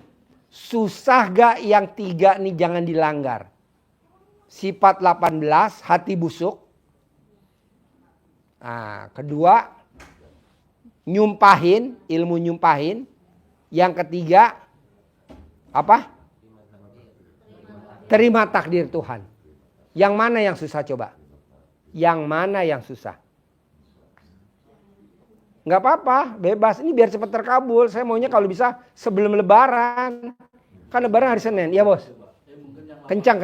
Susah gak yang 3 nih jangan dilanggar. Sifat 18, hati busuk. Nah, kedua, nyumpahin, ilmu nyumpahin. Yang ketiga, apa? Terima takdir Tuhan. Yang mana yang susah coba? Yang mana yang susah? Nggak apa-apa, bebas. Ini biar cepat terkabul. Saya maunya kalau bisa sebelum lebaran. Kan lebaran hari Senin, iya bos? Kencang.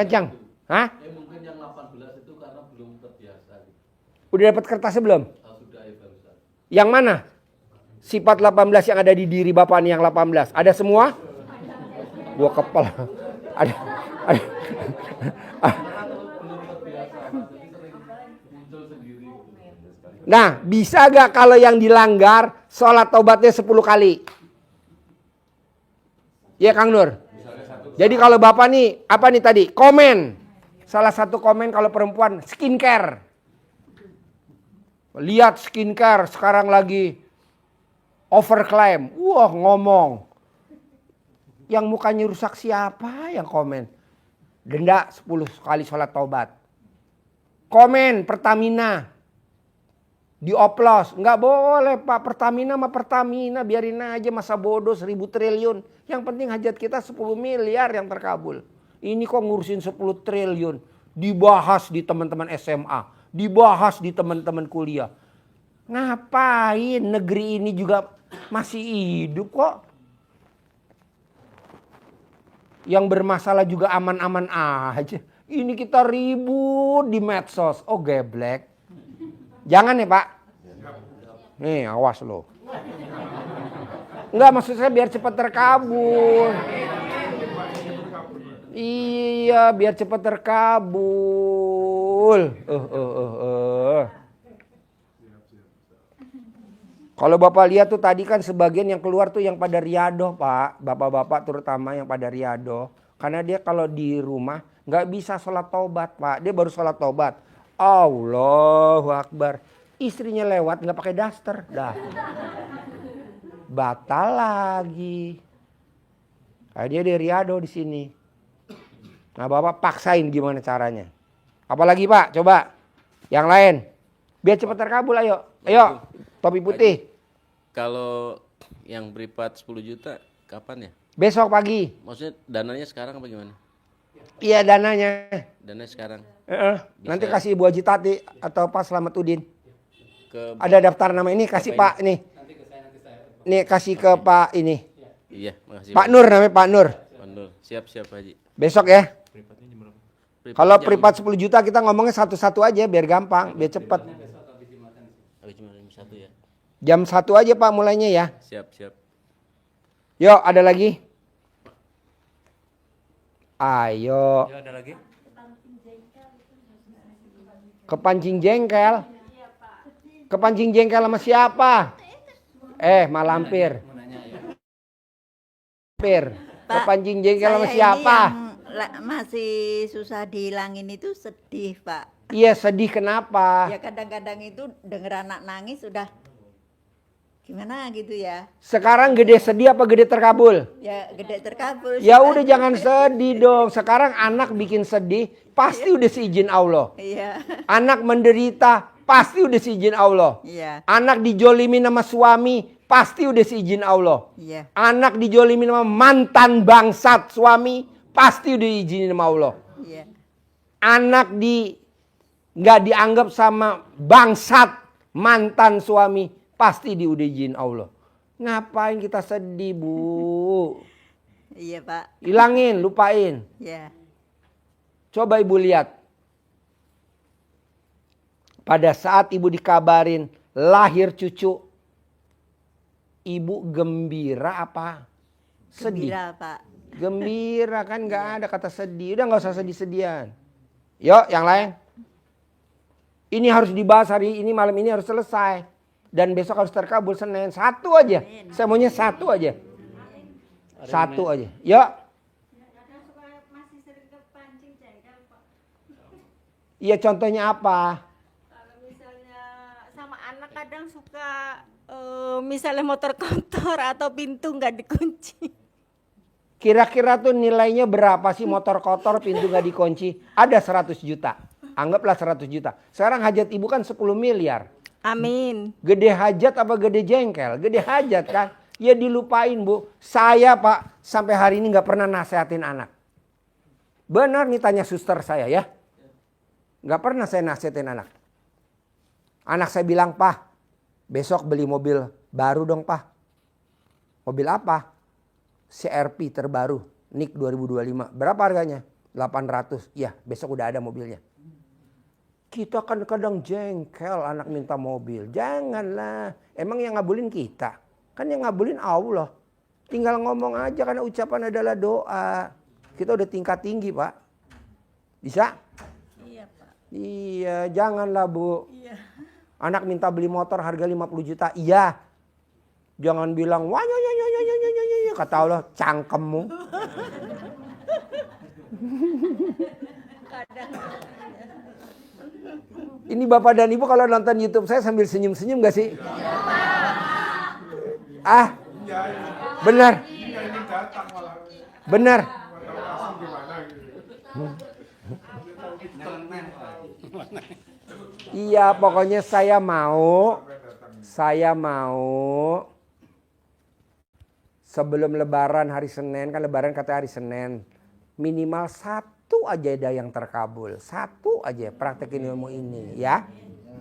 Hah? Mungkin yang 18 itu karena belum terbiasa. Udah dapat kertasnya belum? Sudah ya barusan. Yang mana? Sifat 18 yang ada di diri Bapak nih yang 18. Ada semua? Gua kepala. Ada. Nah, bisa gak kalau yang dilanggar sholat taubatnya 10 kali? Ya Kang Nur? Jadi kalau Bapak nih, apa nih tadi? Komen. Salah satu komen kalau perempuan, skincare. Lihat skincare sekarang lagi overclaim. Wah ngomong. Yang mukanya rusak siapa yang komen? Denda 10 kali sholat taubat. Komen Pertamina. Dioplos. Nggak boleh Pak, Pertamina sama Pertamina. Biarin aja masa bodoh 1000 triliun. Yang penting hajat kita 10 miliar yang terkabul. Ini kok ngurusin 10 triliun. Dibahas di teman-teman SMA. Dibahas di teman-teman kuliah. Ngapain negeri ini juga masih hidup kok. Yang bermasalah juga aman-aman aja. Ini kita ribut di medsos. Oh geblek. Jangan ya Pak. Nih awas lo. Enggak, maksud saya biar cepat terkabul. Iya, biar cepat terkabul. Kalau Bapak lihat tuh tadi kan sebagian yang keluar tuh yang pada riadoh, Pak. Bapak-bapak terutama yang pada riadoh. Karena dia kalau di rumah nggak bisa sholat taubat, Pak. Dia baru sholat taubat. Allahu Akbar. Istrinya lewat nggak pakai daster. Dah. Batal lagi. Dia di riadoh di sini. Nah, Bapak paksain gimana caranya. Apalagi Pak, coba. Yang lain. Biar cepat terkabul, ayo. Ayo, topi putih. Kalau yang privat 10 juta, kapan ya? Besok pagi. Maksudnya dananya sekarang apa gimana? Iya, dananya. Dananya sekarang. Nanti kasih Ibu Haji Tati atau Pak Slametudin. Ke... Ada daftar nama ini, kasih Pak ini. Nih, kasih ke Pak ini. Iya, makasih. Pak Nur namanya, Pak Nur. Pak Nur, siap Haji. Besok ya. Kalau jam- privat 10 juta kita ngomongnya satu-satu aja biar gampang, biar cepet. Habis cuma jam 1 ya. Jam 1 aja Pak mulainya ya. Siap. Yuk, ada lagi? Ayo. Ya, ada lagi? Kepancing jengkel. Kepancing jengkel sama siapa? Malampir. Kepancing jengkel sama siapa? Masih susah dihilangin itu sedih, Pak. Iya, sedih kenapa? Ya kadang-kadang itu denger anak nangis sudah gimana gitu ya. Sekarang gede sedih apa gede terkabul? Ya gede terkabul. Ya udah jangan sedih dong. Sekarang anak bikin sedih pasti udah seizin Allah. Iya. Anak menderita pasti udah seizin Allah. Iya. Anak dijolimin sama suami pasti udah seizin Allah. Iya. Anak dijolimin sama mantan bangsat suami pasti udah diizinin sama Allah. Iya. Anak nggak dianggap sama bangsat mantan suami pasti udah izin Allah. Ngapain kita sedih, Bu? Iya, Pak. Hilangin, lupain. Iya. Coba Ibu lihat. Pada saat Ibu dikabarin lahir cucu, Ibu gembira apa? Sedih. Gembira, Pak. Gembira kan, nggak ada kata sedih. Udah nggak usah sedih-sedihan. Yuk, yang lain. Ini harus dibahas hari ini, malam ini harus selesai. Dan besok harus terkabul Senin. Satu aja. Saya maunya satu aja. Satu aja. Yuk. Masih sering kepancing jengkel, Pak. Iya, contohnya apa? Kalau misalnya sama anak kadang suka misalnya motor kotor atau pintu nggak dikunci. Kira-kira tuh nilainya berapa sih motor kotor, pintu nggak dikunci? Ada 100 juta. Anggaplah 100 juta. Sekarang hajat Ibu kan 10 miliar. Amin. Gede hajat apa gede jengkel? Gede hajat kan? Ya dilupain, Bu. Saya Pak sampai hari ini nggak pernah nasehatin anak. Benar nih tanya suster saya ya. Nggak pernah saya nasehatin anak. Anak saya bilang, Pak, besok beli mobil baru dong, Pak. Mobil apa? CR-V terbaru. NIK 2025. Berapa harganya? 800. Ya, besok udah ada mobilnya. Kita kan kadang jengkel anak minta mobil. Janganlah. Emang yang ngabulin kita. Kan yang ngabulin Allah. Tinggal ngomong aja karena ucapan adalah doa. Kita udah tingkat tinggi, Pak. Bisa? Iya, Pak. Iya, janganlah, Bu. Iya. Anak minta beli motor harga 50 juta. Iya. Jangan bilang, wah, kata Allah, cangkemmu. Ini Bapak dan Ibu kalau nonton YouTube saya sambil senyum-senyum gak sih? Ah, benar. Benar. Iya, pokoknya saya mau sebelum Lebaran hari Senin, kan Lebaran kata hari Senin, minimal satu aja ada yang terkabul, satu aja praktekin ilmu ini, ya,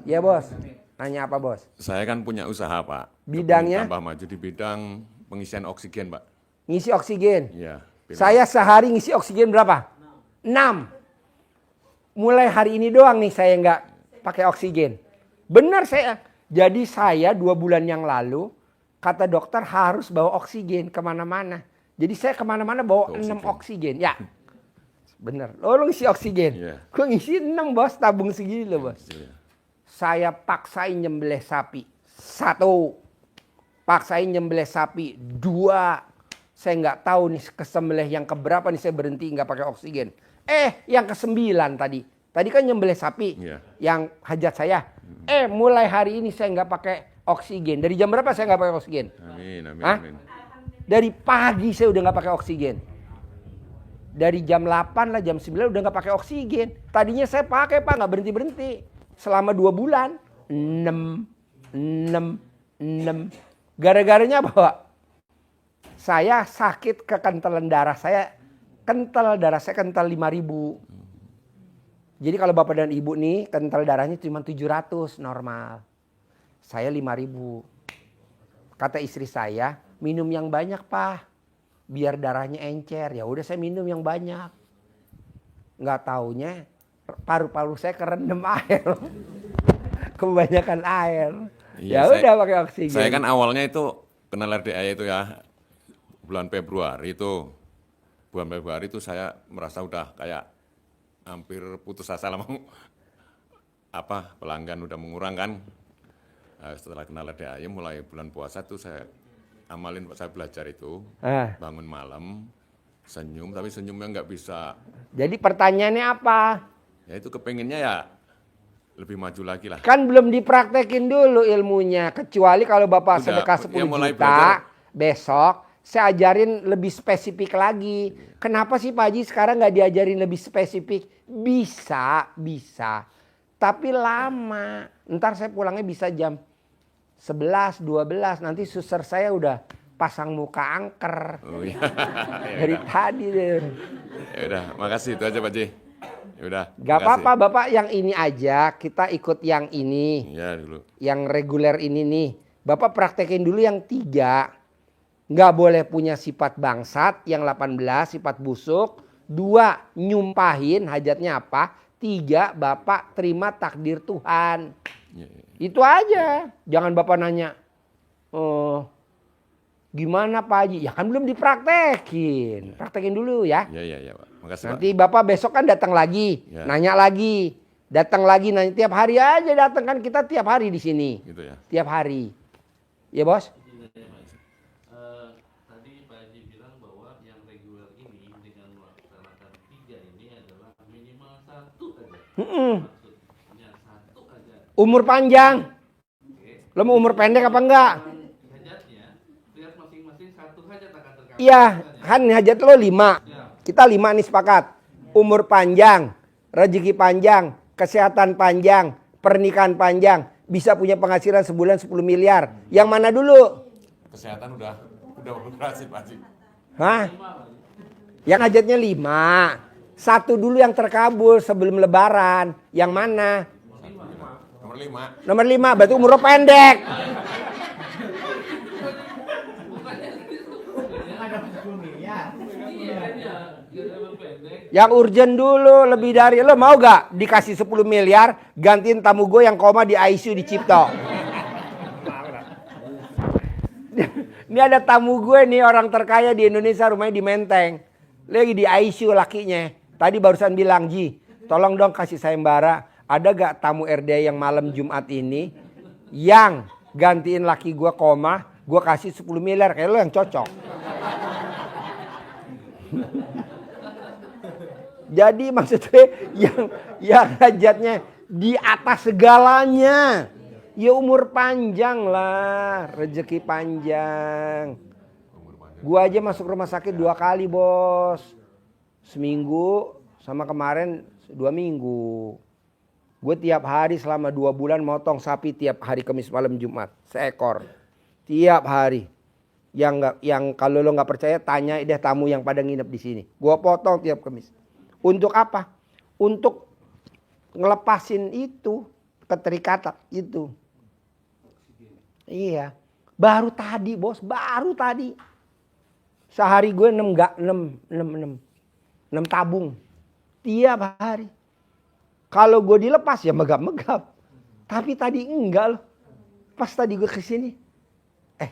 ya Bos. Nanya apa Bos? Saya kan punya usaha Pak. Bidangnya? Tambah maju di bidang pengisian oksigen Pak. Ngisi oksigen. Iya. Saya sehari ngisi oksigen berapa? 6. Mulai hari ini doang nih saya nggak pakai oksigen. Benar saya. Jadi saya 2 bulan yang lalu kata dokter harus bawa oksigen kemana-mana. Jadi saya kemana-mana bawa 6 oksigen. Ya. Bener. Lo ngisi oksigen. Iya. Gue ngisi 6 bos, tabung segini loh bos. Iya. Saya paksain nyembelih sapi. 1. Paksain nyembelih sapi. 2. Saya nggak tahu nih kesembelih yang keberapa nih saya berhenti nggak pakai oksigen. Yang ke-9 tadi. Tadi kan nyembelih sapi. Iya. Yang hajat saya. Mulai hari ini saya nggak pakai oksigen. Dari jam berapa saya nggak pakai oksigen? Amin, amin, Hah? amin. Dari pagi saya udah nggak pakai oksigen. Dari jam 8 lah, jam 9 udah nggak pakai oksigen. Tadinya saya pakai Pak, nggak berhenti-berhenti. Selama 2 bulan. 6. Gara-garanya apa Pak? Saya sakit kekentalan darah saya. Darah saya kental 5.000. Jadi kalau Bapak dan Ibu nih kental darahnya cuma 700 normal. Saya 5.000. Kata istri saya, minum yang banyak Pak. Biar darahnya encer. Ya udah saya minum yang banyak. Nggak taunya paru-paru saya kerendam air. Kebanyakan air. Iya, Ya udah pakai oksigen. Saya kan awalnya itu kenal RDA itu ya bulan Februari itu. Bulan Februari itu saya merasa udah kayak hampir putus asa lah mau pelanggan udah mengurang kan. Nah, setelah kenal RDA mulai bulan puasa tuh saya amalin, saya belajar itu bangun malam senyum, tapi senyumnya nggak bisa. Jadi pertanyaannya apa? Ya itu kepengennya ya lebih maju lagi lah. Kan belum dipraktekin dulu ilmunya. Kecuali kalau Bapak Udah, sedekah 10 ya mulai juta, belajar. besok saya ajarin lebih spesifik lagi. Kenapa sih Pak Haji sekarang nggak diajarin lebih spesifik? Bisa. Tapi lama. Ntar saya pulangnya bisa jam 11, 12. Nanti suster saya udah pasang muka angker. Oh iya. Dari tadi deh. Ya udah, makasih itu aja Pak Haji. Ya udah. Gak apa-apa Bapak, yang ini aja. Kita ikut yang ini. Iya dulu. Yang reguler ini nih. Bapak praktekin dulu yang 3. Nggak boleh punya sifat bangsat. Yang 18 sifat busuk. 2 nyumpahin hajatnya apa. 3 Bapak terima takdir Tuhan. Ya. Itu aja. Jangan Bapak nanya. Gimana Pak Haji? Ya kan belum dipraktekin. Praktekin dulu ya. Iya Pak. Makasih Nanti Pak. Bapak besok kan datang lagi. Ya. Nanya lagi. Datang lagi nanya. Tiap hari aja datang kan, kita tiap hari di sini. Gitu ya. Tiap hari. Ya bos? Tadi Pak Haji bilang bahwa yang reguler ini dengan melaksanakan 3 ini adalah minimal 1 aja. Maksudnya 1 aja. Umur panjang. Lo mau umur pendek apa enggak? Hajatnya, lihat masing-masing 1 hajat akan terkabul. Iya, kan hajat lo 5. Kita 5 nih sepakat. Umur panjang, rezeki panjang, kesehatan panjang, pernikahan panjang, bisa punya penghasilan sebulan 10 miliar. Yang mana dulu? Kesehatan udah berhasil Pak Haji. Hah? Yang hajatnya 5. 1 dulu yang terkabul sebelum lebaran. Yang mana? Nomor 5. Nomor 5, berarti umur lo pendek. Yang urgent dulu, lebih dari. Lo mau gak dikasih 10 miliar, gantiin tamu gue yang koma di ICU di Cipto? Ini ada tamu gue nih, orang terkaya di Indonesia, rumahnya di Menteng. Lagi di ICU lakinya. Tadi barusan bilang, Ji, tolong dong kasih sayembara. Ada gak tamu RD yang malam Jumat ini yang gantiin laki gue koma, gue kasih 10 miliar, kayak lo yang cocok. Jadi maksudnya yang hajatnya di atas segalanya. Ya umur panjang lah, rezeki panjang. Gua aja masuk rumah sakit 2 kali bos. Seminggu sama kemarin 2 minggu. Gue tiap hari selama 2 bulan motong sapi tiap hari Kamis malam Jumat. Seekor. Tiap hari. Yang kalau lo nggak percaya tanya deh tamu yang pada nginep di sini. Gua potong tiap Kamis. Untuk apa? Untuk ngelepasin itu keterikatan itu. Iya. Baru tadi bos, baru tadi. Sehari gue 6 tabung. Tiap hari. Kalau gue dilepas ya megap-megap. Tapi tadi enggak loh. Pas tadi gue kesini.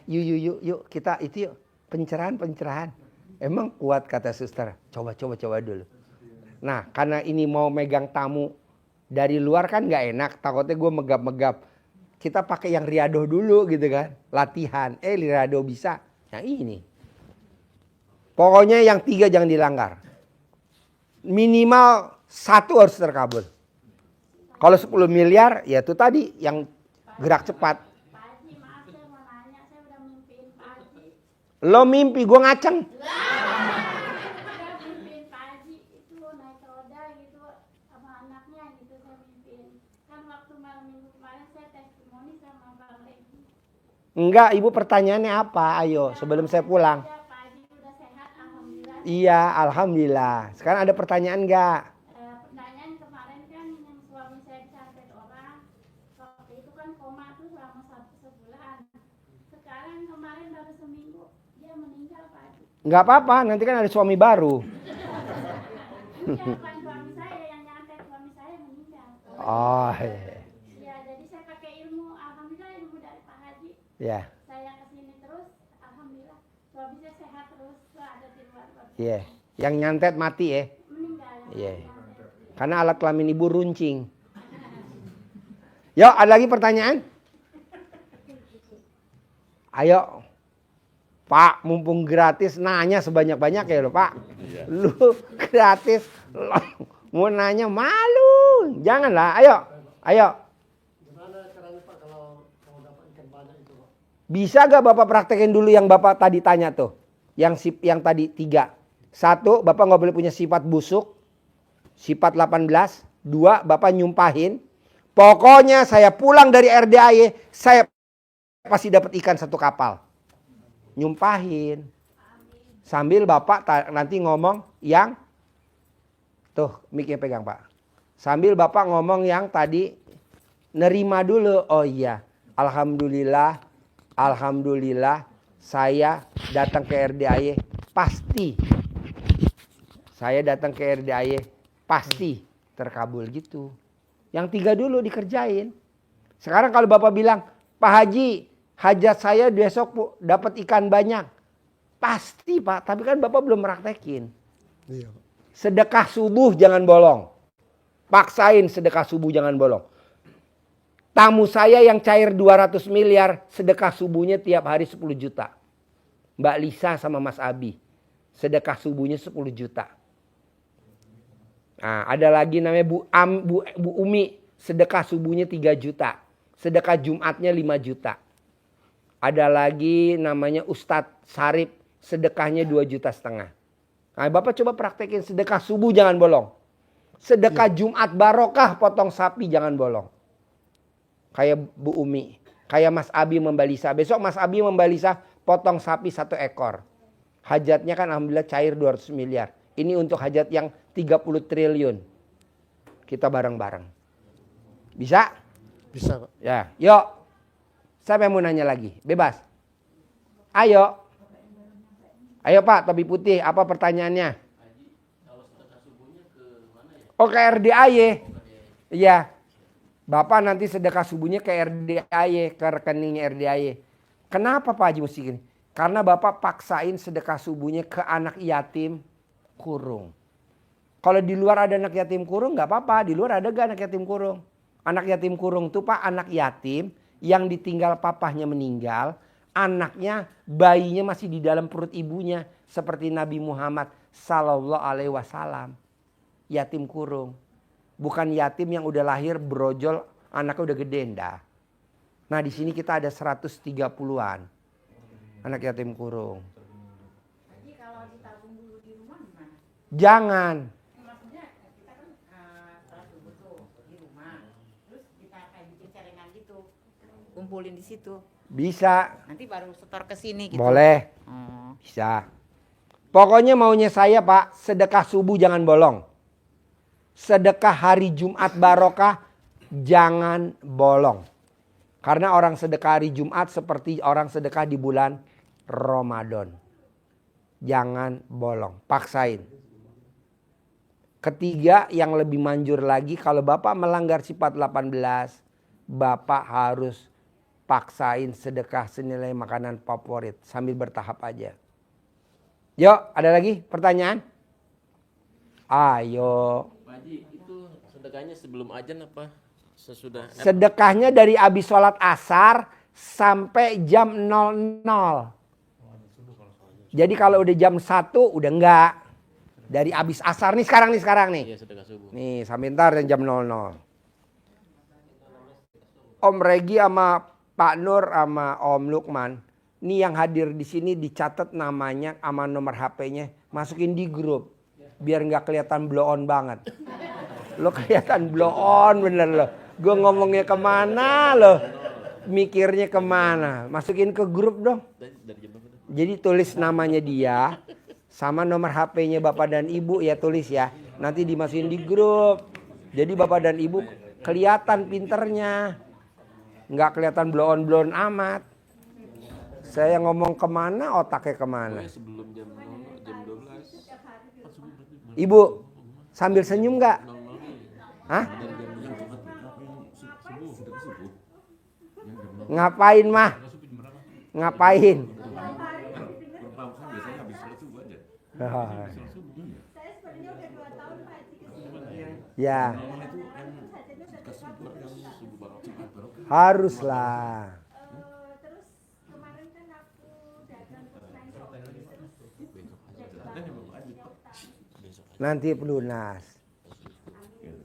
Yuk kita itu yuk. Pencerahan. Emang kuat kata suster. Coba dulu. Nah, karena ini mau megang tamu dari luar kan nggak enak. Takutnya gue megap-megap. Kita pakai yang riado dulu gitu kan. Latihan. Riado bisa. Yang ini. Pokoknya yang 3 jangan dilanggar. Minimal 1 harus terkabul. Kalau 10 miliar, ya itu tadi yang gerak cepat. Pak Haji, maaf saya mau nanya, saya udah mimpiin Pak Haji. Lo mimpi, gue ngaceng. Saya mimpiin Pak Haji itu naik roda gitu sama anaknya gitu saya mimpiin. Kan waktu malam minggu kemarin saya testimoni sama Bang Legi. Enggak, ibu pertanyaannya apa? Ayo, sebelum saya pulang. Ya, Pak Haji udah sehat, alhamdulillah. Iya, alhamdulillah. Sekarang ada pertanyaan enggak? Pertanyaan kemarin kan yang suami saya disantet orang, waktu itu kan koma tuh selama 1 sebulan. Sekarang kemarin baru seminggu dia meninggal Pak Haji. Enggak apa-apa, nanti kan ada suami baru. Bukan suami saya yang nyantet, suami saya meninggal. Oh, iya. Ya, jadi saya pakai ilmu, alhamdulillah ilmu dari Pak Haji. Iya, Saya kesini terus, alhamdulillah suami saya sehat terus, nggak ada di luar. iya. Yang nyantet mati ya. Meninggal. Iya. Karena alat kelamin ibu runcing. Yuk, ada lagi pertanyaan? Ayo. Pak, mumpung gratis nanya sebanyak-banyak ya lo Pak. Iya. Lu gratis. Lo mau nanya malu. Janganlah, ayo. Ayo. Bisa gak Bapak praktekin dulu yang Bapak tadi tanya tuh? Yang tadi 3. 1, Bapak nggak boleh punya sifat busuk. Sifat 18. 2, Bapak nyumpahin. Pokoknya saya pulang dari RDAY, saya pasti dapat ikan 1 kapal. Nyumpahin. Sambil Bapak nanti ngomong yang, tuh mic-nya pegang Pak. Sambil Bapak ngomong yang tadi, nerima dulu. Oh iya, alhamdulillah, alhamdulillah saya datang ke RDAY pasti. Saya datang ke RDAY pasti terkabul gitu. Yang 3 dulu dikerjain. Sekarang kalau Bapak bilang, Pak Haji, hajat saya besok dapat ikan banyak. Pasti Pak, tapi kan Bapak belum praktekin. Iya. Sedekah subuh jangan bolong. Paksain sedekah subuh jangan bolong. Tamu saya yang cair 200 miliar, sedekah subuhnya tiap hari 10 juta. Mbak Lisa sama Mas Abi, sedekah subuhnya 10 juta. Nah, ada lagi namanya Bu Umi, sedekah subuhnya 3 juta. Sedekah Jumatnya 5 juta. Ada lagi namanya Ustadz Sarip, sedekahnya 2,5 juta. Nah, Bapak coba praktekin sedekah subuh jangan bolong. Sedekah Jumat barokah potong sapi jangan bolong. Kayak Bu Umi, kayak Mas Abi membalisa. Besok Mas Abi membalisa potong sapi 1 ekor. Hajatnya kan alhamdulillah cair 200 miliar. Ini untuk hajat yang 30 triliun. Kita bareng-bareng. Bisa? Bisa, Pak. Ya, yuk. Siapa yang mau nanya lagi? Bebas. Ayo. Ayo Pak, topi putih. Apa pertanyaannya? Oh, ke RDAY. Iya. Bapak nanti sedekah subuhnya ke RDAY, ke rekeningnya RDAY. Kenapa Pak Haji mesti gini? Karena Bapak paksain sedekah subuhnya ke anak yatim kurung. Kalau di luar ada anak yatim kurung nggak apa-apa. Di luar ada gak anak yatim kurung? Anak yatim kurung itu Pak anak yatim yang ditinggal papahnya meninggal. Anaknya, bayinya masih di dalam perut ibunya. Seperti Nabi Muhammad Sallallahu Alaihi Wasallam. Yatim kurung. Bukan yatim yang udah lahir brojol, anaknya udah gede enggak. Nah di sini kita ada 130-an anak yatim kurung. Jadi kalau ditabung dulu di rumah gimana? Jangan. Maksudnya kita kan setelah subuh tuh di rumah, terus kita kayak bikin celengan gitu, kumpulin di situ. Bisa. Nanti baru setor ke sini gitu. Boleh. Oh. Bisa. Pokoknya maunya saya Pak, sedekah subuh jangan bolong. Sedekah hari Jumat barokah jangan bolong. Karena orang sedekah hari Jumat seperti orang sedekah di bulan Ramadan. Jangan bolong, paksain. Ketiga yang lebih manjur lagi, kalau Bapak melanggar sifat 18, Bapak harus paksain sedekah senilai makanan favorit sambil bertahap aja. Yuk, ada lagi pertanyaan? Ayo. Pak Haji, itu sedekahnya sebelum azan apa sesudah? Sedekahnya dari abis sholat asar sampai jam 00. Jadi kalau udah jam 1 udah enggak. Dari abis asar nih sekarang nih. Iya, sedekah subuh. Nih sampai ntar jam 00. Om Regi sama Pak Nur sama Om Lukman. Nih yang hadir di sini dicatat namanya sama nomor HP-nya. Masukin di grup. Biar nggak kelihatan blow on banget. Lo kelihatan blow on bener lo. Gue ngomongnya kemana lo. Mikirnya kemana. Masukin ke grup dong. Jadi tulis namanya dia. Sama nomor HP-nya Bapak dan Ibu ya tulis ya. Nanti dimasukin di grup. Jadi Bapak dan Ibu kelihatan pinternya. Nggak kelihatan blow on amat. Saya ngomong kemana otaknya kemana. Sebelum jam 12. Ibu sambil senyum nggak? Hah? Ngapain mah? Ngapain? Ya. Haruslah. Nanti pelunas.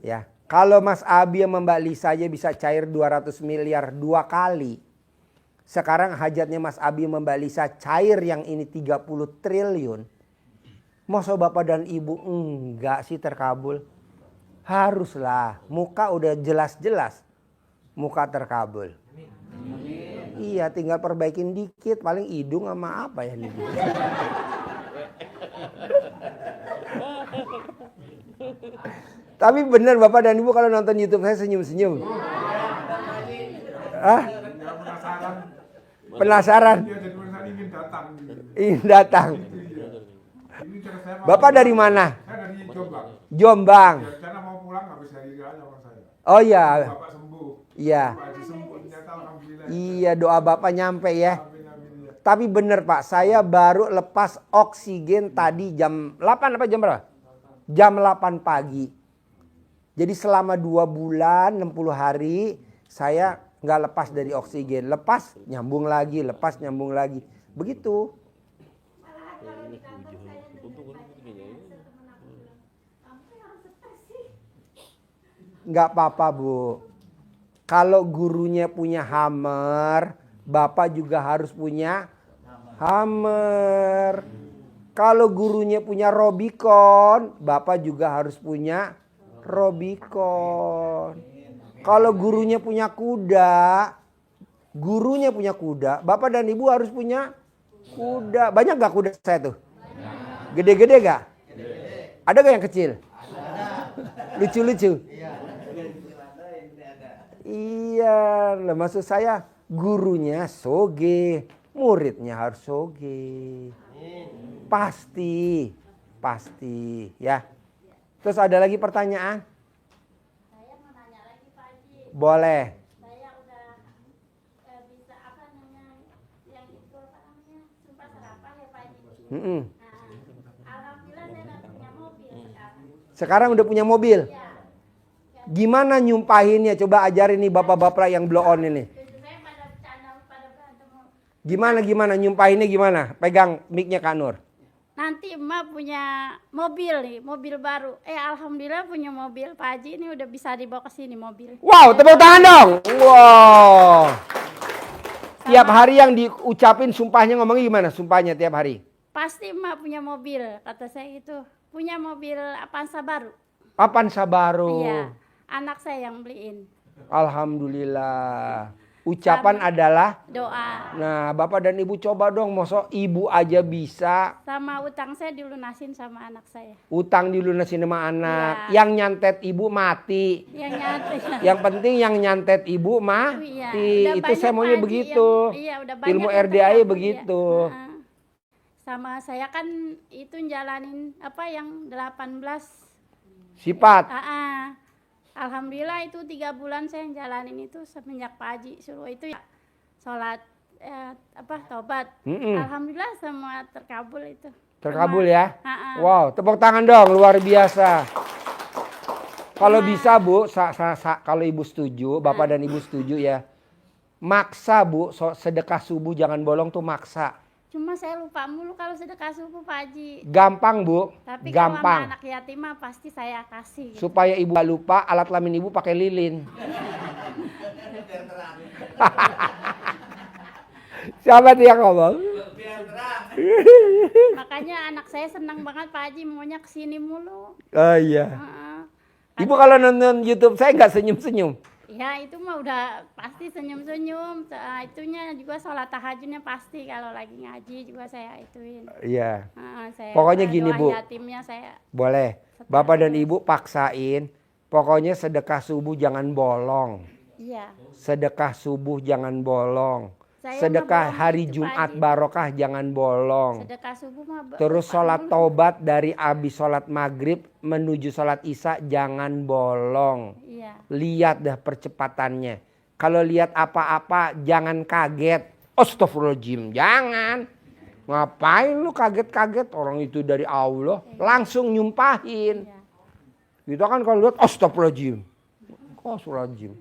Ya. Kalau Mas Abi sama Mbak Lisa aja bisa cair 200 miliar 2 kali. Sekarang hajatnya Mas Abi sama Mbak Lisa cair yang ini 30 triliun. Masa Bapak dan Ibu enggak sih terkabul? Haruslah. Muka udah jelas-jelas. Muka terkabul. Iya, tinggal perbaikin dikit. Paling hidung sama apa ya nih. Tapi benar Bapak dan Ibu kalau nonton YouTube saya senyum-senyum. Hah? Penasaran? Ingin datang. Bapak dari mana? Saya dari Jombang. Jombang. Karena mau pulang habis hari raya orang saya. Oh iya. Bapak sembuh. Iya. Pak Haji sembuh ternyata alhamdulillah. Iya, doa Bapak nyampe ya. Tapi benar Pak, saya baru lepas oksigen tadi jam 8 apa jam berapa? Jam 8 pagi. Jadi selama 2 bulan 60 hari saya nggak lepas dari oksigen. Lepas nyambung lagi, lepas nyambung lagi. Begitu. Nggak apa-apa Bu. Kalau gurunya punya Hummer, Bapak juga harus punya Hummer. Kalau gurunya punya Robicon, Bapak juga harus punya Robicon. Kalau gurunya punya kuda, Bapak dan Ibu harus punya kuda. Banyak gak kuda saya tuh? Gede-gede gak? Ada gak yang kecil? Lucu-lucu? Iya, maksud saya gurunya soge, muridnya harus soge. Pasti ya. Terus ada lagi pertanyaan? Saya mau nanya lagi Pak Haji. Boleh. Saya udah bisa apa namanya yang itu apa namanya sumpah serapah ya Pak Haji. Nah, alhamdulillah saya udah punya mobil sekarang. Sekarang udah punya mobil? Ya. Gimana nyumpahinnya? Coba ajarin nih bapak-bapak yang blow on ini. Saya pada bercanda pada berantem. Gimana nyumpahinnya gimana? Pegang mic-nya Kak Nur. Nanti emak punya mobil nih, mobil baru. Alhamdulillah punya mobil. Pak Haji ini udah bisa dibawa ke sini mobil. Wow, tepuk tangan dong. Wow. Tiap hari yang diucapin sumpahnya ngomongnya gimana? Sumpahnya tiap hari. Pasti emak punya mobil, kata saya gitu. Punya mobil Avanza baru. Avanza baru. Iya, anak saya yang beliin. Alhamdulillah. Ucapan adalah doa. Nah, Bapak dan Ibu coba dong, mosok Ibu aja bisa. Sama utang saya dilunasin sama anak saya. Utang dilunasin sama anak. Yang nyantet Ibu mati. Yang nyantet. Yang penting yang nyantet Ibu mati. Iya, itu saya maunya begitu. Udah banyak ilmu RDA begitu. Iya. Sama saya kan itu jalanin apa yang 18 sifat. Alhamdulillah itu 3 bulan saya jalanin itu semenjak Pak Haji suruh itu ya sholat tobat. Alhamdulillah semua terkabul itu. Terkabul ya? Ha-ha. Wow, tepuk tangan dong, luar biasa. Kalau bisa Bu, kalau Ibu setuju, Bapak dan Ibu setuju ya. Maksa Bu, sedekah subuh jangan bolong tuh maksa. Cuma saya lupa mulu kalau sedekah subuh Pak Haji. Gampang Bu, Tapi gampang. kalau sama anak yatim mah pasti saya kasih. Gitu. Supaya Ibu gak lupa, alat kelamin Ibu pakai lilin. Siapa tuh yang ngomong? Makanya anak saya senang banget Pak Haji, maunya kesini mulu. Oh iya. Ibu kalau nonton YouTube saya nggak senyum-senyum. Ya itu mah udah pasti senyum-senyum. Itunya juga sholat tahajudnya pasti, kalau lagi ngaji juga saya ituin. Iya. Saya Pokoknya gini Bu. yatimnya saya. Boleh. Bapak dan Ibu paksain. Pokoknya sedekah subuh jangan bolong. Iya. Sedekah subuh jangan bolong. Saya Sedekah mah hari bolong gitu, Jumat Pak Haji. barokah jangan bolong. Sedekah subuh mah Terus sholat taubat dari abis sholat maghrib menuju sholat isya jangan bolong. Iya. Lihat dah percepatannya. Kalau lihat apa-apa jangan kaget. Astagfirullahaladzim, jangan. Ngapain lu kaget-kaget, orang itu dari Allah. Langsung nyumpahin. Gitu kan kalau lihat astagfirullahaladzim. Astagfirullahaladzim.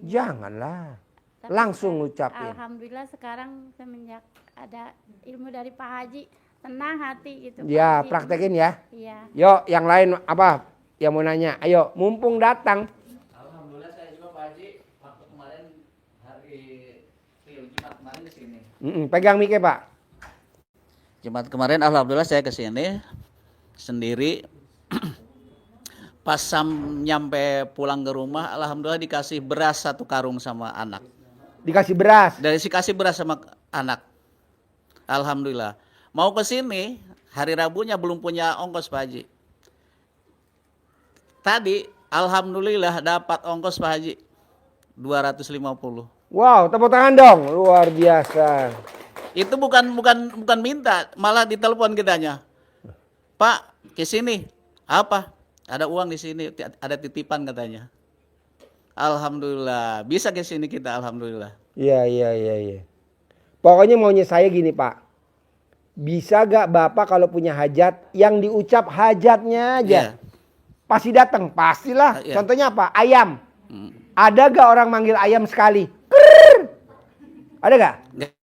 Janganlah. Langsung ngucapin. Alhamdulillah sekarang semenjak ada ilmu dari Pak Haji, tenang hati gitu. Ya, Pak Haji. praktekin ya. Iya. Yuk, yang lain apa? Yang mau nanya, ayo, mumpung datang. Alhamdulillah saya juga Pak Haji, waktu kemarin hari Jumat kemarin ke sini. Pegang mic Pak. Jumat kemarin alhamdulillah saya ke sini sendiri. Pas nyampe pulang ke rumah, alhamdulillah dikasih beras 1 karung sama anak. Dikasih beras? Dikasih beras sama anak. Alhamdulillah. Mau ke sini, hari Rabunya belum punya ongkos Pak Haji. Tadi, alhamdulillah dapat ongkos Pak Haji. 250. Wow, tepuk tangan dong. Luar biasa. Itu bukan minta, malah ditelepon kitanya. Pak, ke sini. Apa? Ada uang di sini, ada titipan katanya. Alhamdulillah, bisa ke sini kita alhamdulillah. Iya. Pokoknya maunya saya gini Pak. Bisa gak Bapak kalau punya hajat yang diucap hajatnya aja. Yeah. Pasti datang, pastilah. Yeah. Contohnya apa? Ayam. Ada gak orang manggil ayam sekali? Krrr. Ada gak?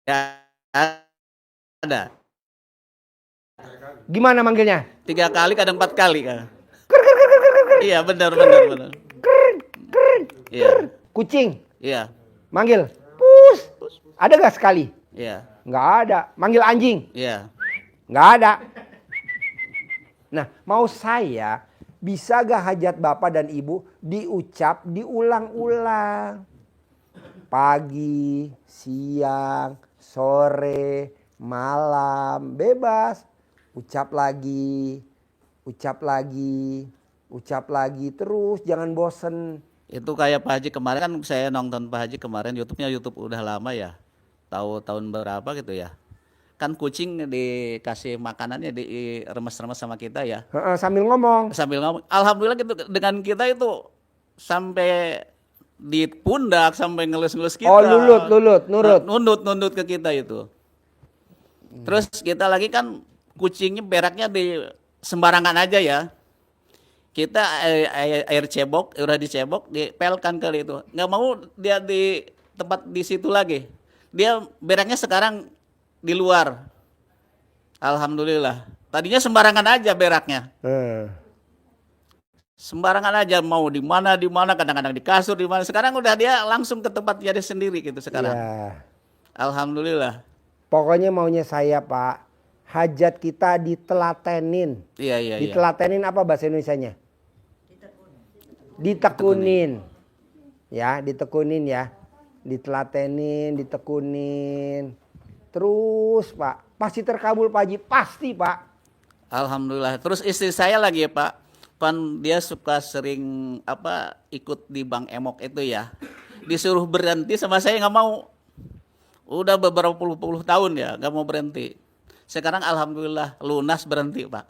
Gak ada. Gimana manggilnya? 3 kali kadang 4 kali kan. Iya benar. Iya. Kucing. Iya. Manggil. Pus. Ada gak sekali? Iya. Nggak ada. Manggil anjing? Iya. Nggak ada. Nah, mau saya bisa gak hajat Bapak dan Ibu diucap, diulang-ulang. Pagi, siang, sore, malam, bebas. Ucap lagi, terus jangan bosen. Itu kayak Pak Haji kemarin kan saya nonton Pak Haji kemarin YouTube-nya YouTube udah lama ya. Tahu tahun berapa gitu ya. Kan kucing dikasih makanannya diremes-remes sama kita ya. Sambil ngomong. Alhamdulillah gitu dengan kita itu sampai di pundak sampai ngelus-ngelus kita. Oh nurut. Nundut ke kita itu. Terus kita lagi kan kucingnya beraknya di sembarangan aja ya. Kita air cebok, udah dicebok, dipelkan kali itu. Nggak mau dia di tempat di situ lagi. Dia beraknya sekarang di luar. Alhamdulillah. Tadinya sembarangan aja beraknya. Sembarangan aja mau di mana kadang-kadang di kasur di mana. Sekarang udah dia langsung ke tempatnya dia sendiri gitu sekarang. Ya. Alhamdulillah. Pokoknya maunya saya Pak, hajat kita ditelatenin. Iya. Ditelatenin apa bahasa Indonesianya? Ditekunin. Ya, ditekunin ya. Ditelatenin, ditekunin. Terus Pak, pasti terkabul Pak Haji, pasti Pak. Alhamdulillah. Terus istri saya lagi ya Pak, kan dia suka sering ikut di Bank Emok itu ya. Disuruh berhenti sama saya nggak mau. Udah beberapa puluh tahun ya nggak mau berhenti. Sekarang alhamdulillah lunas berhenti Pak.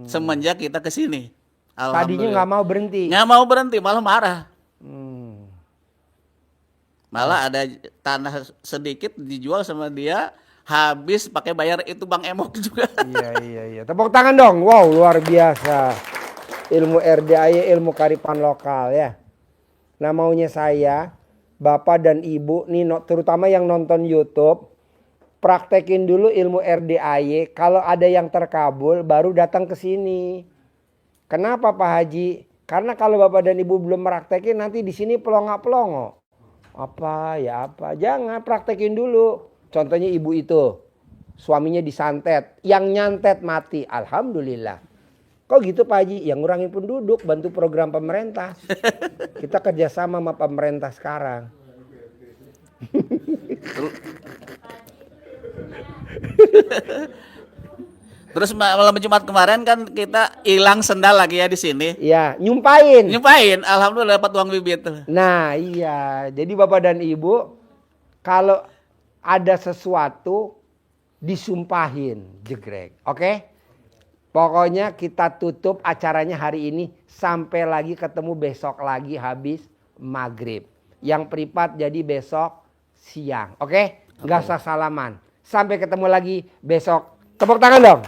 Semenjak kita ke sini. Tadinya nggak mau berhenti. Nggak mau berhenti, malah marah. Malah ada tanah sedikit dijual sama dia, habis pakai bayar itu Bang Emok juga. Iya. Tepuk tangan dong. Wow, luar biasa. Ilmu RDAY, ilmu kearifan lokal ya. Nah, maunya saya, Bapak dan Ibu, nih terutama yang nonton YouTube, praktekin dulu ilmu RDAY. Kalau ada yang terkabul, baru datang ke sini. Kenapa Pak Haji? Karena kalau Bapak dan Ibu belum praktekin, nanti di sini pelongo-pelongo. Apa ya apa? Jangan, praktekin dulu. Contohnya ibu itu, suaminya disantet, yang nyantet mati. Alhamdulillah. Kok gitu Pak Haji? Yang ngurangin penduduk, bantu program pemerintah. Kita kerjasama sama pemerintah sekarang. Terus malam Jumat kemarin kan kita hilang sendal lagi ya di sini. Iya, nyumpain. Alhamdulillah dapat uang bibit. Nah iya, jadi Bapak dan Ibu kalau ada sesuatu disumpahin, jegrek. Oke? Pokoknya kita tutup acaranya hari ini sampai lagi ketemu besok lagi habis maghrib. Yang privat jadi besok siang. Oke? Nggak usah salaman. Sampai ketemu lagi besok. Tepuk tangan dong.